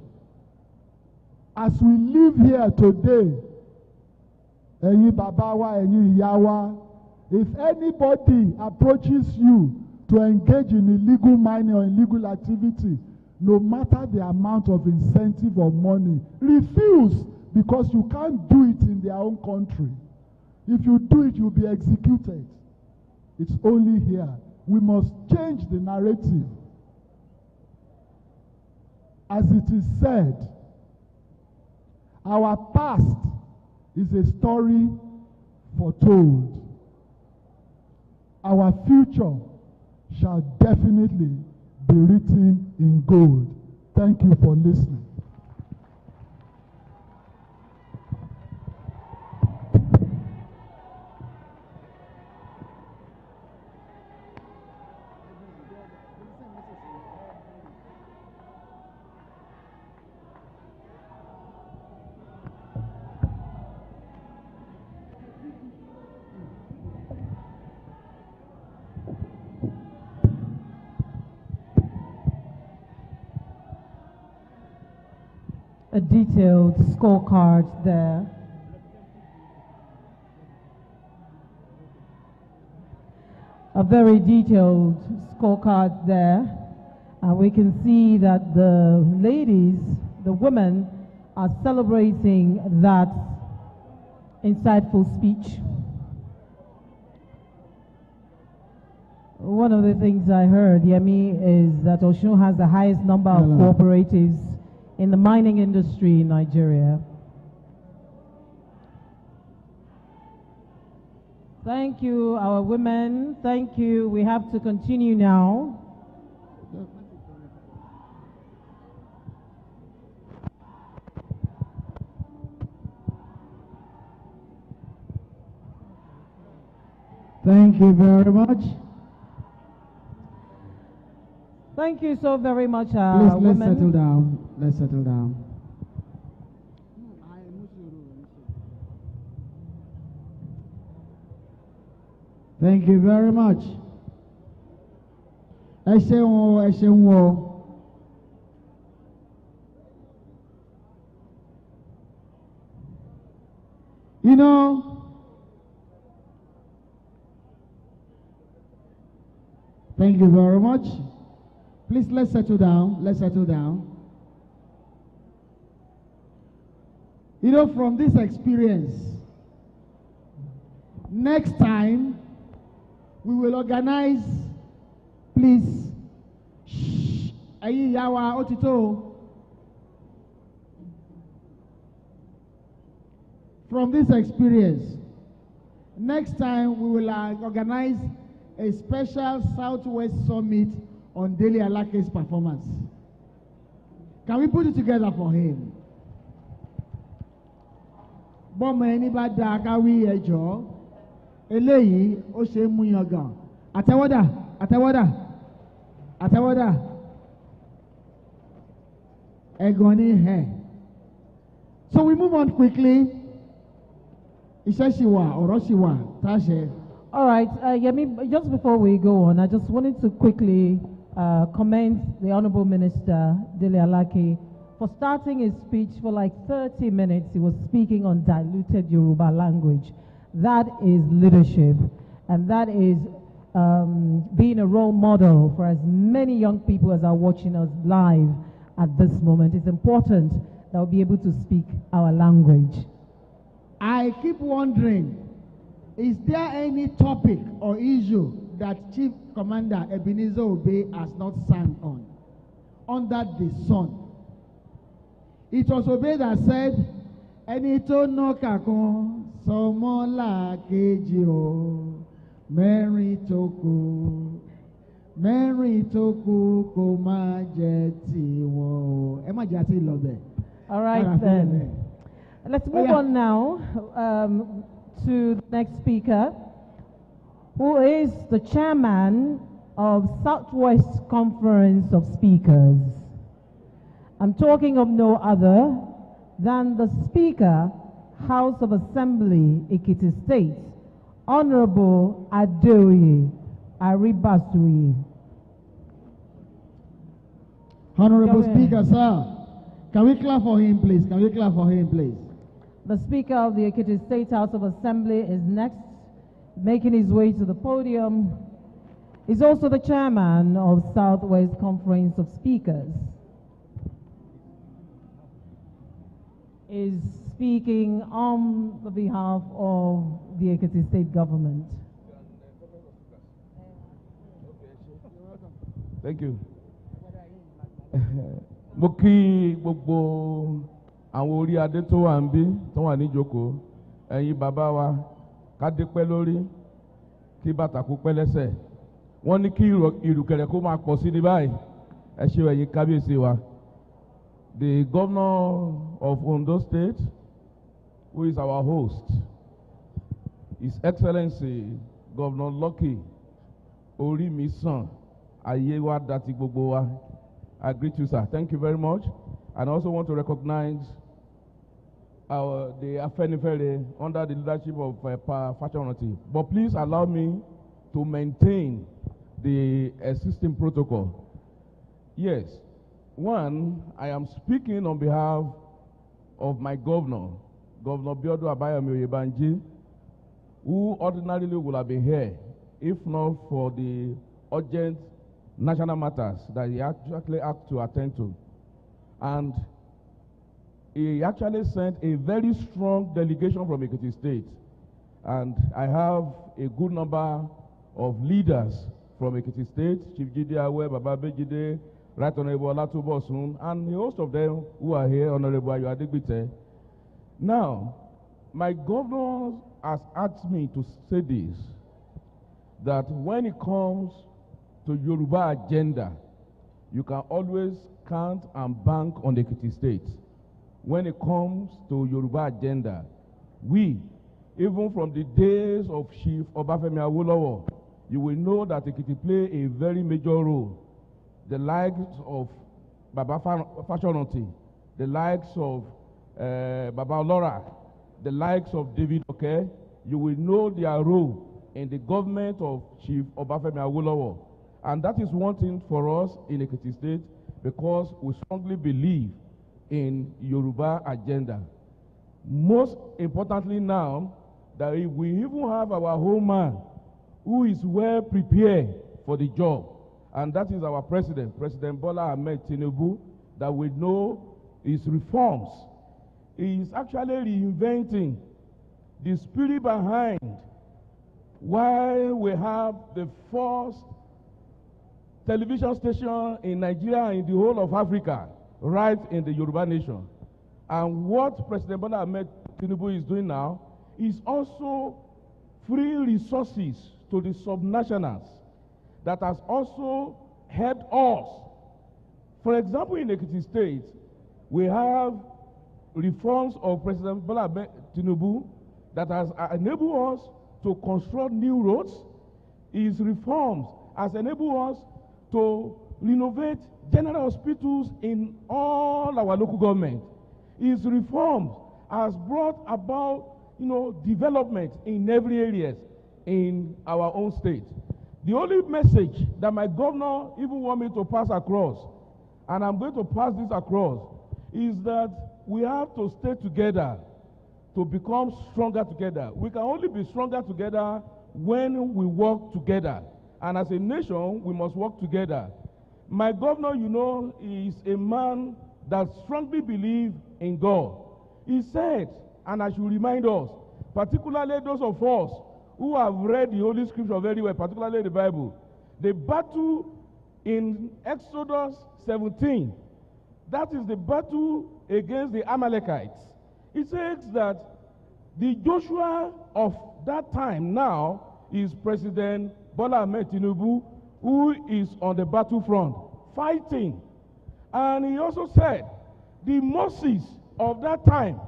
[SPEAKER 1] As we live here today, ẹ̀yin bàbá wa, ẹ̀yin ìyá wa, if anybody approaches you to engage in illegal mining or illegal activity, no matter the amount of incentive or money, refuse, because you can't do it in their own country. If you do it, you'll be executed. It's only here. We must change the narrative. As it is said, our past is a story foretold. Our future shall definitely be written in gold. Thank you for listening.
[SPEAKER 2] A detailed scorecard there. A very detailed scorecard there. And we can see that the ladies, the women, are celebrating that insightful speech. One of the things I heard, Yemi, is that Osun has the highest number of cooperatives in the mining industry in Nigeria. Thank you, our women. Thank you. We have to continue now.
[SPEAKER 3] Thank you very much.
[SPEAKER 2] Thank you so very much,
[SPEAKER 3] Please, let's
[SPEAKER 2] women.
[SPEAKER 3] settle down. Let's settle down. Thank you very much. Ẹ ṣeun, ẹ ṣeun o. You know, thank you very much. Please, let's settle down. Let's settle down. You know, from this experience, next time we will organize, please, shh, ẹ̀yin ìyá wa, ó ti tó. From this experience, next time we will organize a special Southwest Summit on Dele Alake's performance. Can we put it together for him? Bọ́mọ ẹni bá dáa ká wí ẹjọ́, eléyìí ó ṣe é mú yangàn. Àtẹ́wọ́dà, àtẹ́wọ́dà, àtẹ́wọ́dà. Ẹ̀gàn ní ẹ̀. So we move on quickly. Iṣẹ́ ṣì wà, ọ̀rọ̀ ṣì wà, tá a ṣe.
[SPEAKER 2] All right, Yemi, just before we go on, I just wanted to quickly commend the Honorable Minister, Dele Alake, for starting his speech for like 30 minutes. He was speaking on diluted Yoruba language. That is leadership, and that is being a role model for as many young people as are watching us live at this moment. It's important that we'll be able to speak our language.
[SPEAKER 3] I keep wondering, is there any topic or issue that Chief Commander Ebenezer Obey has not sang on under the sun? It was Obey that said, "Ẹni tó nọ́ka kan sọmọ làkejì o, mẹ́rin tó kù kó má jẹ́ tiwọn o." Ẹ má jẹ́ àti ìlọ́bẹ̀.
[SPEAKER 2] All right, then. Let's move on now to the next speaker, who is the chairman of Southwest Conference of Speakers. I'm talking of no other than the Speaker, House of Assembly, Ekiti State, Honorable Adeoye Aribasuyi.
[SPEAKER 3] Honorable Speaker, sir, can we clap for him, please? Can we clap for him, please?
[SPEAKER 2] The Speaker of the Ekiti State House of Assembly is next, making his way to the podium. He's also the chairman of Southwest Conference of Speakers. Is speaking on the behalf of the Ekiti State government.
[SPEAKER 4] Thank you. Mo kí gbogbo àwọn orí adé tó wà níbí tó wà níjókòó, ẹ̀yin bàbá wa ká dé pẹ́ lórí, kí bàtà kó pẹ́ lẹ́sẹ̀. Wọ́n ní kí ìrùkẹ̀rẹ̀ kó máa pọ̀ sí ní báyìí. Ẹ ṣé ẹ̀yin kábíyèsí wa. The governor of Ondo State, who is our host, His Excellency Governor Lucky Orimisan Ayewa Dati Gbogbowa. I greet you, sir. Thank you very much. And I also want to recognize the Afenifere under the leadership of Fashionati. But please allow me to maintain the existing protocol. Yes. One, I am speaking on behalf of my governor, Governor Biodo Abayomi Oyebanji, who ordinarily would have been here if not for the urgent national matters that he actually had to attend to. And he actually sent a very strong delegation from Ekiti State. And I have a good number of leaders from Ekiti State, Chief Jide Awe, Baba Bejide, Right Honorable Olatubosun, and a host of them who are here, Honorable Ayo Adegbite. Now, my governor has asked me to say this, that when it comes to Yoruba agenda, you can always count and bank on the Ekiti State. When it comes to Yoruba agenda, we, even from the days of Chief Obafemi Awolowo, you will know that Ekiti play a very major role. The likes of Baba Fashionati, the likes of Baba Olora, the likes of David Oke, you will know their role in the government of Chief Obafemi Awolowo. And that is one thing for us in Ekiti State, because we strongly believe in Yoruba agenda. Most importantly now, that if we even have our home man who is well prepared for the job, and that is our president, President Bola Ahmed Tinubu, that we know his reforms. He is actually reinventing the spirit behind why we have the first television station in Nigeria and in the whole of Africa, right in the Yoruba nation. And what President Bola Ahmed Tinubu is doing now is also free resources to the subnationals that has also helped us. For example, in Ekiti State, we have reforms of President Bola Ahmed Tinubu that has enabled us to construct new roads. His reforms has enabled us to renovate general hospitals in all our local government. His reforms has brought about, development in every area in our own state. The only message that my governor even want me to pass across, and I'm going to pass this across, is that we have to stay together to become stronger together. We can only be stronger together when we work together. And as a nation, we must work together. My governor, is a man that strongly believes in God. He said, and I should remind us, particularly those of us who have read the Holy Scripture very well, particularly the Bible, the battle in Exodus 17, that is the battle against the Amalekites. It says that the Joshua of that time now is President Bola Ahmed Tinubu, who is on the battlefront fighting. And he also said, the Moses of that time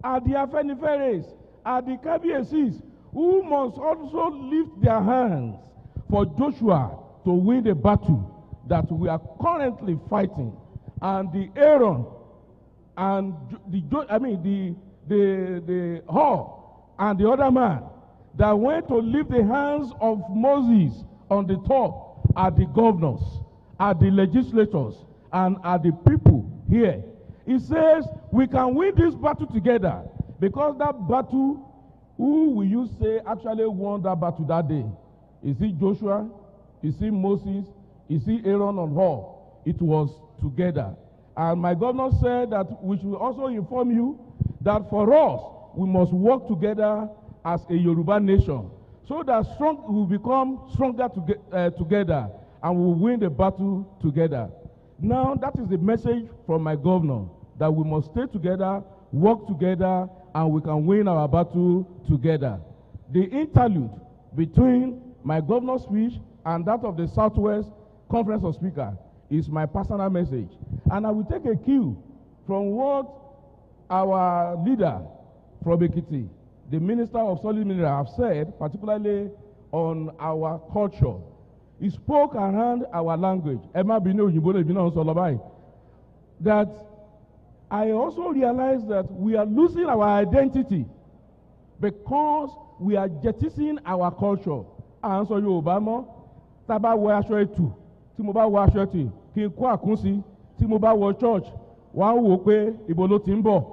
[SPEAKER 4] are the Afeniferes, are the Kabiesis, who must also lift their hands for Joshua to win the battle that we are currently fighting. And the Aaron and the Hur and the other man that went to lift the hands of Moses on the top are the governors, are the legislators, and are the people here. He says we can win this battle together, because that battle, who will you say actually won that battle that day? Is it Joshua? Is it Moses? Is it Aaron and Hur? It was together. And my governor said that we should also inform you that for us, we must work together as a Yoruba nation, so that we will become stronger together, and we will win the battle together. Now, that is the message from my governor, that we must stay together, work together, and we can win our battle together. The interlude between my governor's speech and that of the Southwest Conference of Speakers is my personal message. And I will take a cue from what our leader from Ekiti, the Minister of Solid Mineral, have said, particularly on our culture. He spoke around our language. That I also realized that we are losing our identity because we are jettisoning our culture. And so Yorùbá taba wọ aṣọ ètù, tí mo bá wọ aṣọ ètù, kí n kó àkúnsí, tí mo bá wọ church, wọ́n á wò pé ibo ló ti ń bọ̀,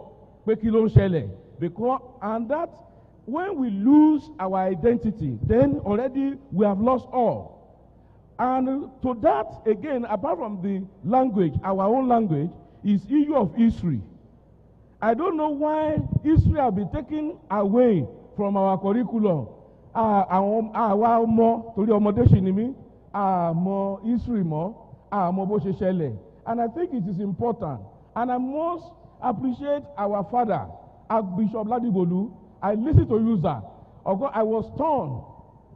[SPEAKER 4] pé kí ló ń ṣẹlẹ̀. Because, and that, when we lose our identity, then already we have lost all. And to that, again, apart from the language, our own language, is issue of history. I don't know why history has been taken away from our curriculum. Àwa ọmọ, torí ọmọdé ṣì ni mí, àmọ́ history mọ́, àmọ́ bó ṣe ṣẹlẹ̀. And I think it is important. And I must appreciate our father, Archbishop Ladibolu. I listened to you, sir. I was torn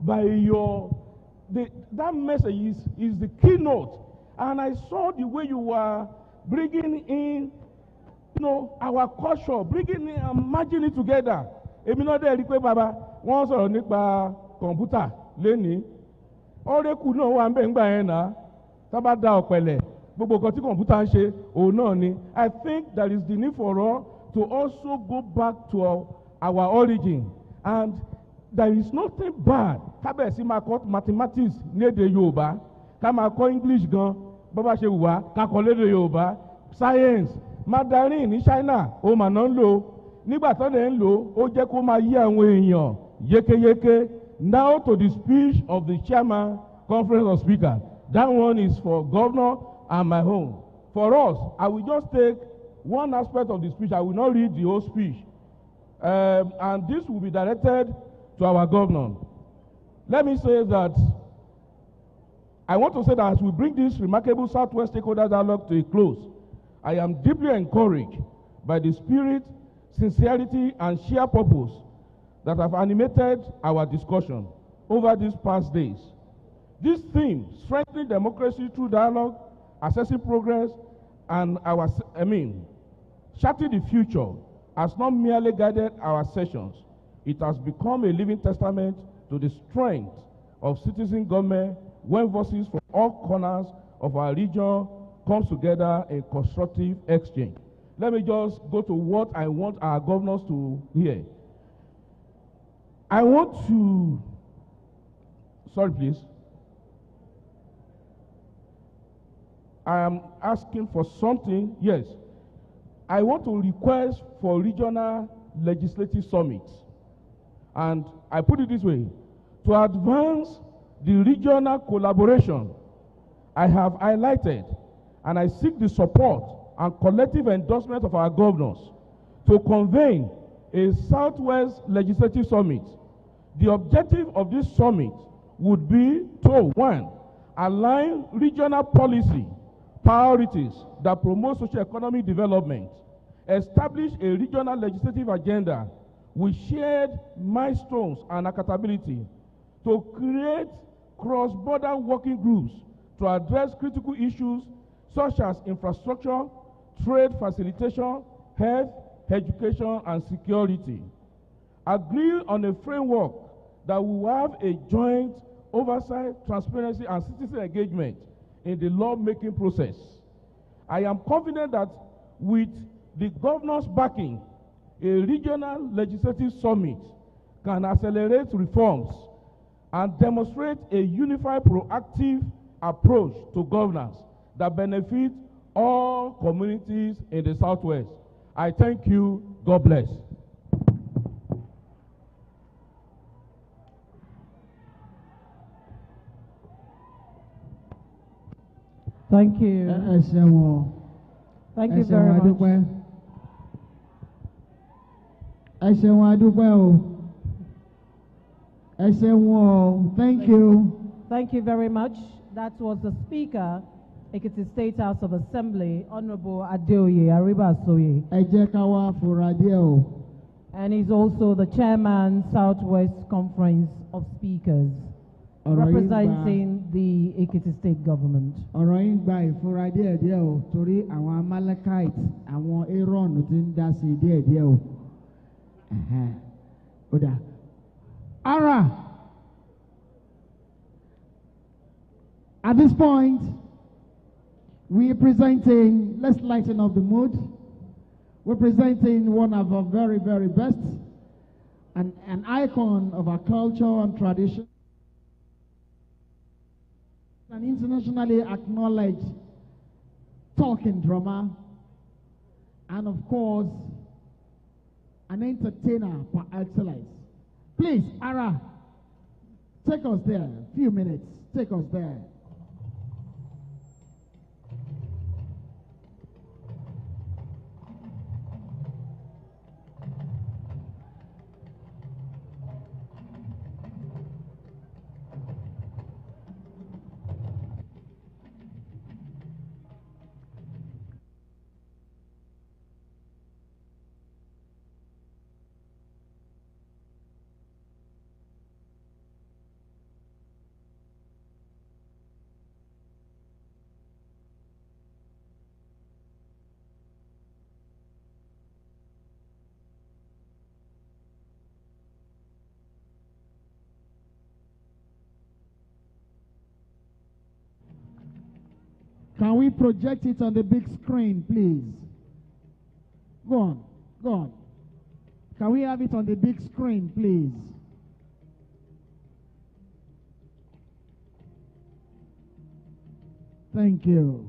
[SPEAKER 4] by that message is the keynote. And I saw the way you were bringing in, our culture, bringing in and merging it together. Èmi náà dẹ̀ rí pé bàbá wọ́n sọ̀rọ̀ nípa kọ̀ǹpútà lénìí. Ọ̀rẹ́kù náà wà ń bẹ̀ ńgbà yẹn náà. Tá bá da ọ̀pẹ̀lẹ̀, gbogbo nǹkan tí kọ̀ǹpútà ń ṣe, òun náà ni. I think there is the need for us to also go back to our origin. And there is nothing bad. Kábẹ̀sí máa kọ́ mathematics ní èdè Yorùbá. Ká máa kọ́ English gan. Bó bá ṣe wù wá, ká kọ́ lédè Yorùbá. Science, Mandarin ní China, ó mà náà ń lò. Nígbà tó lè ń lò, ó jẹ́ kó máa yé àwọn èèyàn yékéyéké. Now to the speech of the chairman, Conference of Speakers. That one is for governor and my own. For us, I will just take one aspect of the speech. I will not read the whole speech. And this will be directed to our governor. Let me say that I want to say that as we bring this remarkable Southwest Stakeholder Dialogue to a close, I am deeply encouraged by the spirit, sincerity, and sheer purpose that have animated our discussion over these past days. This theme, strengthening democracy through dialogue, assessing progress, and charting the future, has not merely guided our sessions. It has become a living testament to the strength of citizen government when voices from all corners of our region comes together in constructive exchange. Let me just go to what I want our governors to hear. I want to, sorry please. I am asking for something, yes. I want to request for regional legislative summits. And I put it this way, to advance the regional collaboration I have highlighted, and I seek the support and collective endorsement of our governors to convene a Southwest Legislative Summit. The objective of this summit would be to, one, align regional policy priorities that promote socio-economic development, establish a regional legislative agenda with shared milestones and accountability, to create cross-border working groups to address critical issues such as infrastructure, trade facilitation, health, education, and security. Agree on a framework that will have a joint oversight, transparency, and citizen engagement in the lawmaking process. I am confident that with the governor's backing, a regional legislative summit can accelerate reforms and demonstrate a unified, proactive approach to governance that benefits all communities in the Southwest. I thank you. God bless.
[SPEAKER 2] Thank you. Thank you very much.
[SPEAKER 3] Thank you.
[SPEAKER 2] Thank you very much. That was the Speaker, Ekiti State House of Assembly, Honorable Adeoye Aribasoye. And he's also the Chairman, Southwest Conference of Speakers, representing the Ekiti State Government.
[SPEAKER 3] At this point, we are presenting, let's lighten up the mood. We're presenting one of our very, very best, an icon of our culture and tradition, an internationally acknowledged talking drummer, and of course, an entertainer par excellence. Please, Ara, take us there. A few minutes. Take us there. Can we project it on the big screen, please? Go on, go on. Can we have it on the big screen, please? Thank you.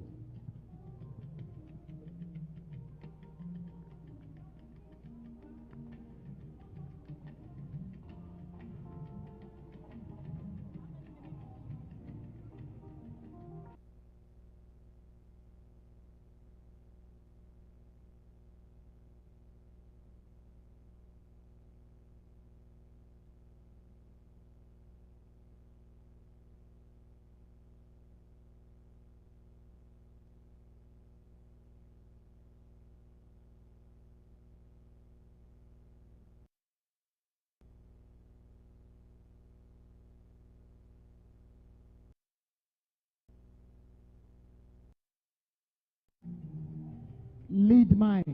[SPEAKER 3] Lead mic,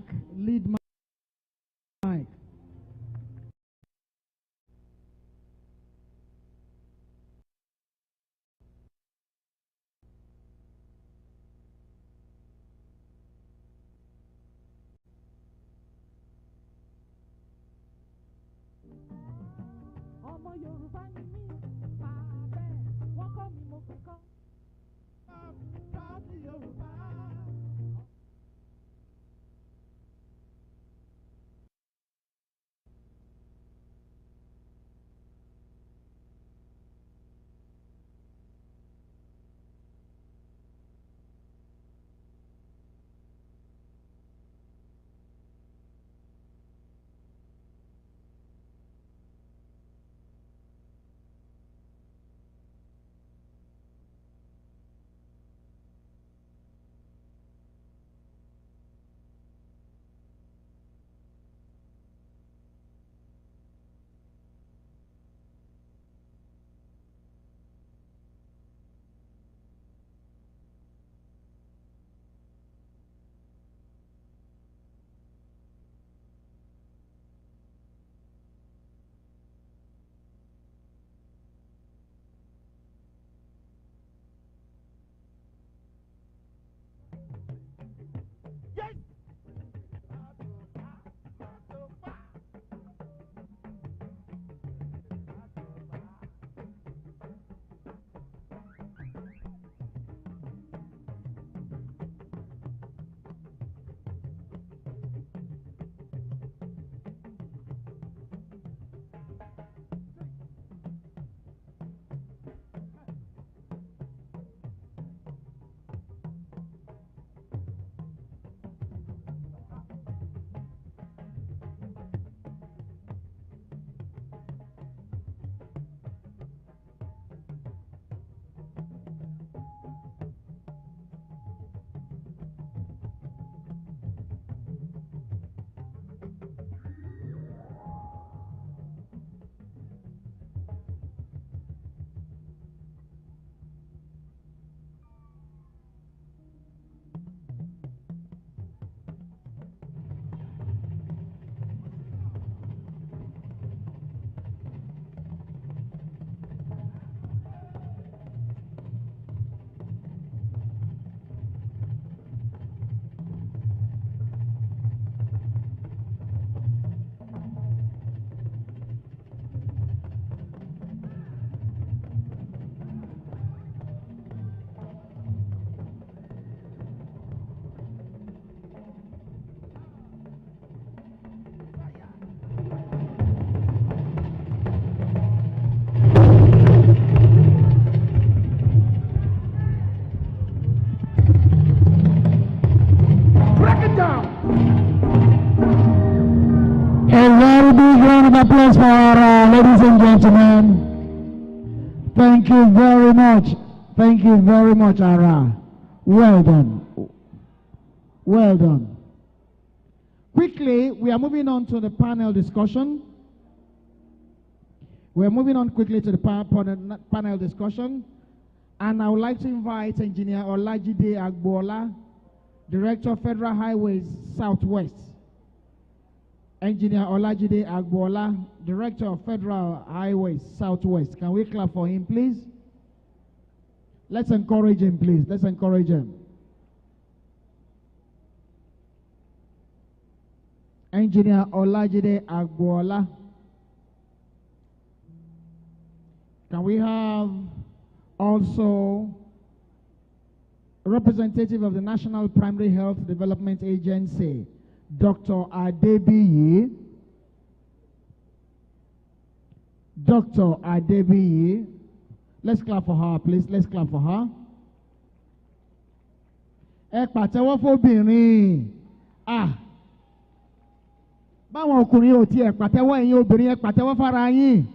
[SPEAKER 3] lead mic.
[SPEAKER 5] Ọmọ Yorùbá ni mí, bàbá wọ́n kọ́ mi mo fẹ́ kọ́. Káàdì Yorùbá.
[SPEAKER 3] Ladies and gentlemen, thank you very much. Thank you very much, Ara. Well done. Well done. Quickly, we are moving on to the panel discussion. We're moving on quickly to the panel discussion. And I would like to invite Engineer Olajide Agbola, Director of Federal Highways Southwest. Engineer Olajide Agbola, Director of Federal Highways Southwest. Can we clap for him, please? Let's encourage him, please. Let's encourage him. Engineer Olajide Agbola. Can we have also a representative of the National Primary Health Development Agency, Dr. Adebiyi. Dr. Adebiyi. Let's clap for her, please. Let's clap for her. Ẹ pàtẹ́wọ́ fóbìnrin. Báwọn ọkùnrin ò tiẹ̀ pàtẹ́wọ́, ẹ̀yin obìnrin ẹ pàtẹ́wọ́ fára yín.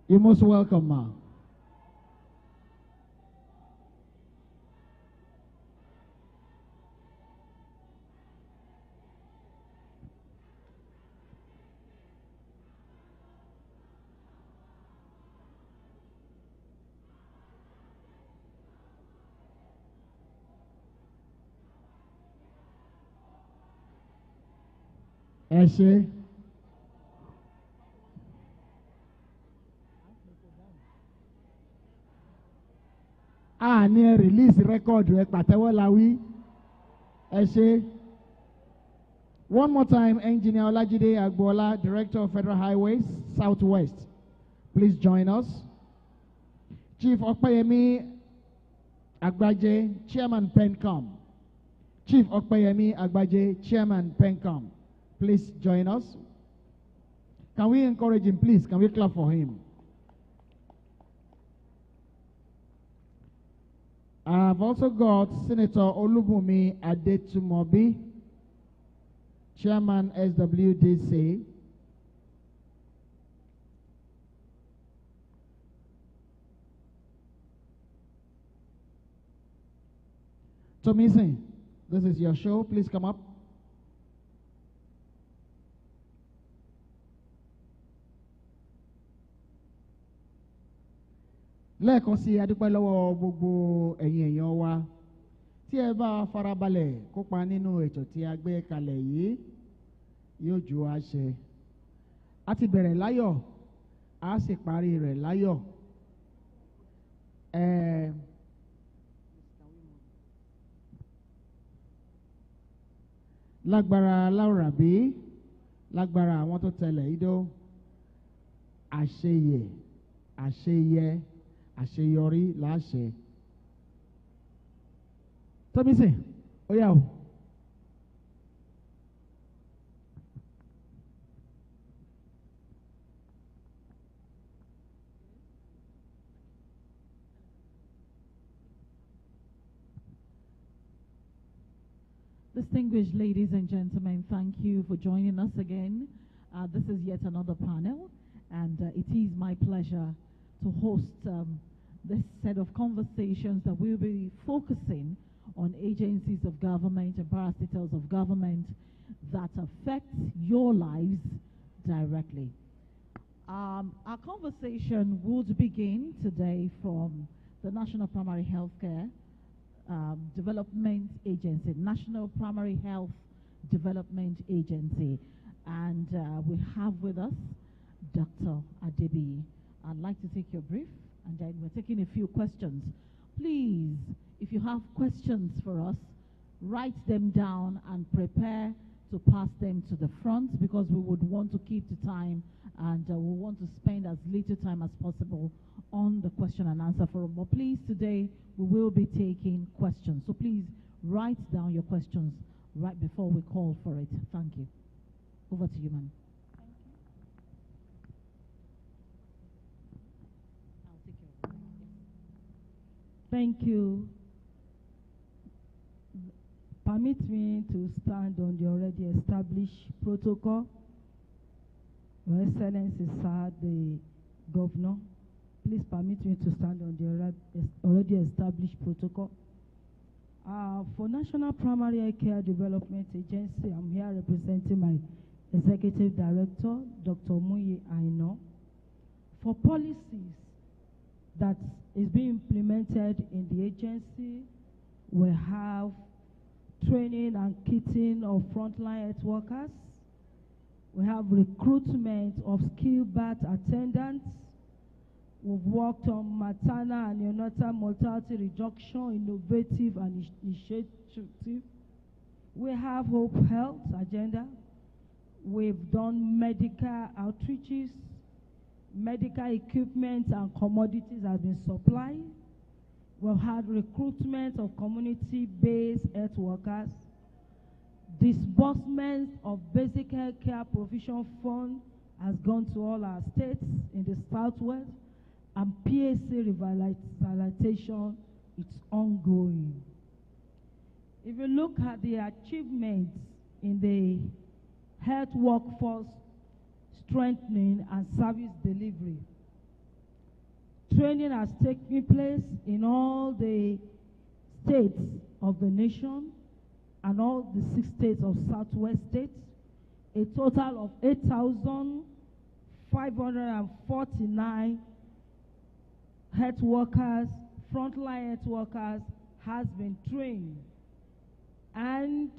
[SPEAKER 3] You're most welcome, ma. Ẹ ṣé. Ní ẹ release record rẹ pàtẹ́wọ́ la wí. Ẹ ṣé. One more time, Engineer Olajide Agbola, Director of Federal Highways Southwest. Please join us. Chief Okpeyemi Agbaje, Chairman PENCOM. Chief Okpeyemi Agbaje, Chairman PENCOM. Please join us. Can we encourage him, please? Can we clap for him? I've also got Senator Olubunmi Adetumobi, Chairman SWDC. Tomisi, this is your show. Please come up. Lẹ́ẹ̀kan sí adúpẹ́ lọ́wọ́ gbogbo ẹ̀yin èèyàn wa tí ẹ bá farabalẹ̀ kópa nínú ètò tí a gbé kalẹ̀ yìí yóò ju àṣẹ. A ti bẹ̀rẹ̀ láyọ̀, a sì parí rẹ̀ láyọ̀. Lágbára Láùràbí, lágbára àwọn tó tẹ̀lé ìdó, àṣeyẹ, àṣeyẹ, àṣeyọrí láṣẹ. Tóbísìn, ó yá o.
[SPEAKER 2] Distinguished ladies and gentlemen, thank you for joining us again. This is yet another panel, and it is my pleasure to host this set of conversations that will be focusing on agencies of government and parastatals of government that affect your lives directly. Our conversation would begin today from the National Primary Healthcare Development Agency, National Primary Health Development Agency. And we have with us Dr. Adebiyi. I'd like to take your brief, and then we're taking a few questions. Please, if you have questions for us, write them down and prepare to pass them to the front, because we would want to keep the time, and we want to spend as little time as possible on the question and answer forum. But please, today we will be taking questions. So please write down your questions right before we call for it. Thank you. Over to you, ma'am.
[SPEAKER 6] Thank you, Permit me to stand on the already established protocol. Your Excellency, sir, the Governor, please permit me to stand on the already established protocol. For National Primary Care Development Agency, I'm here representing my Executive Director, Dr. Muyi Aino. For policies that is being implemented in the agency, we have training and kitting of frontline health workers. We have recruitment of skilled birth attendants. We've worked on maternal and neonatal mortality reduction, innovative and initiative. We have Hope Health agenda. We've done medical outreaches. Medical equipment and commodities have been supplied. We've had recruitment of community-based health workers. Disbursement of basic health care provision fund has gone to all our states in the Southwest, and PAC revitalization is ongoing. If you look at the achievements in the health workforce strengthening and service delivery, training has taken place in all the states of the nation and all the 6 states of Southwest states. A total of 8,549 health workers, frontline health workers, has been trained, and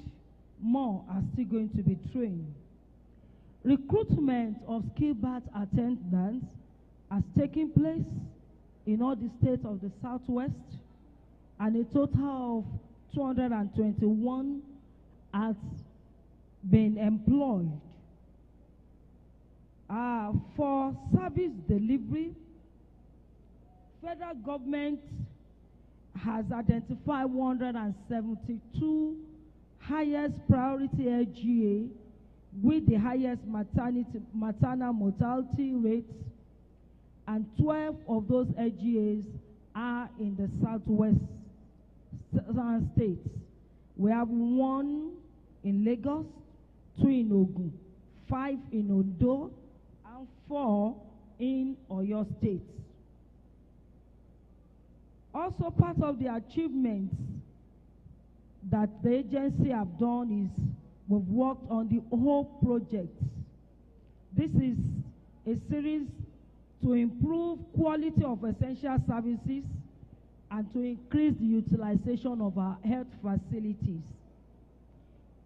[SPEAKER 6] more are still going to be trained. Recruitment of skilled birth attendants has taken place in all the states of the Southwest, and a total of 221 has been employed. For service delivery, federal government has identified 172 highest priority LGA with the highest maternal mortality rates, and 12 of those LGAs are in the Southwest states. We have 1 in Lagos, 2 in Ogun, 5 in Ondo, and 4 in Oyo State. Also, part of the achievements that the agency have done is we've worked on the Hope project. This is a series to improve quality of essential services and to increase the utilization of our health facilities.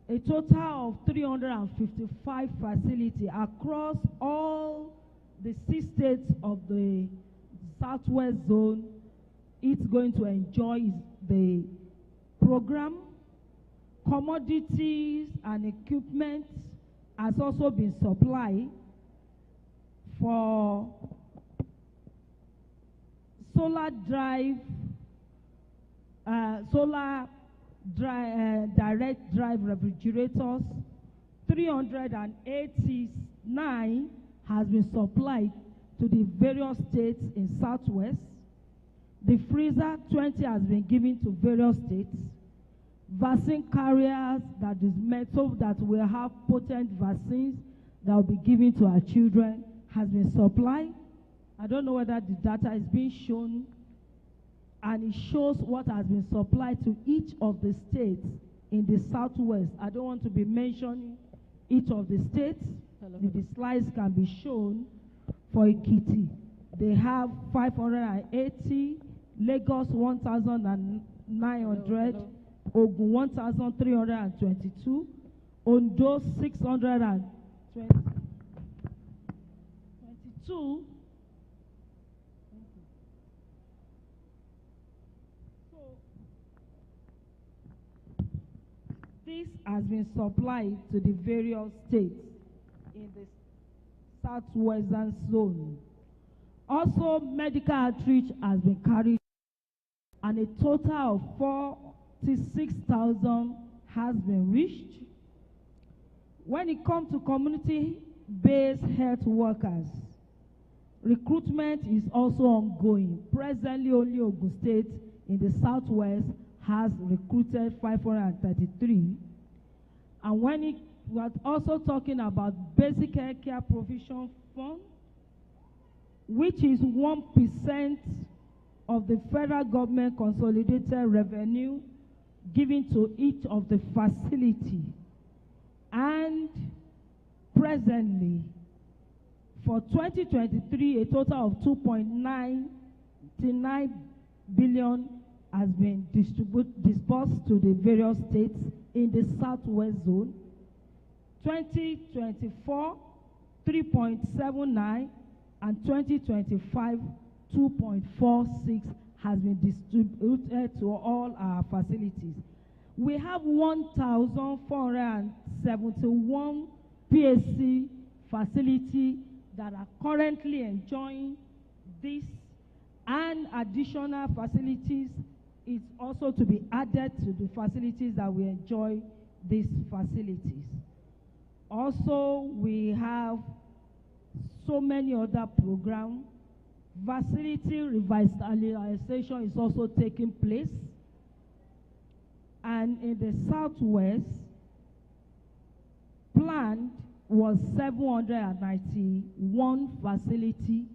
[SPEAKER 6] A total of 355 facilities across all the 6 states of the Southwest zone. It's going to enjoy the program. Commodities and equipment has also been supplied for direct drive refrigerators. 389 has been supplied to the various states in Southwest. The freezer, 20 has been given to various states. Vaccine carriers, that is metal, that will have potent vaccines that will be given to our children, has been supplied. I don't know whether the data is being shown, and it shows what has been supplied to each of the states in the Southwest. I don't want to be mentioning each of the states. If the slides can be shown. For Ekiti, they have 580, Lagos 1,900, Ogun 1,322, Ondo 622. So this has been supplied to the various states in the Southwestern zone. Also, medical outreach has been carried, and a total of 46,000 has been reached. When it comes to community-based health workers, recruitment is also ongoing. Presently, only Ogun State in the Southwest has recruited 533. And we are also talking about basic health care provision fund, which is 1% of the federal government consolidated revenue given to each of the facility. And presently, for 2023, a total of 2.99 billion has been disbursed to the various states in the Southwest Zone. 2024, 3.79, and 2025, 2.46 has been distributed to all our facilities. We have 1,471 PSC facilities that are currently enjoying this, and additional facilities is also to be added to the facilities that we enjoy these facilities. Also, we have so many other programs. Facility revitalization is also taking place. And in the Southwest, planned was 791 facility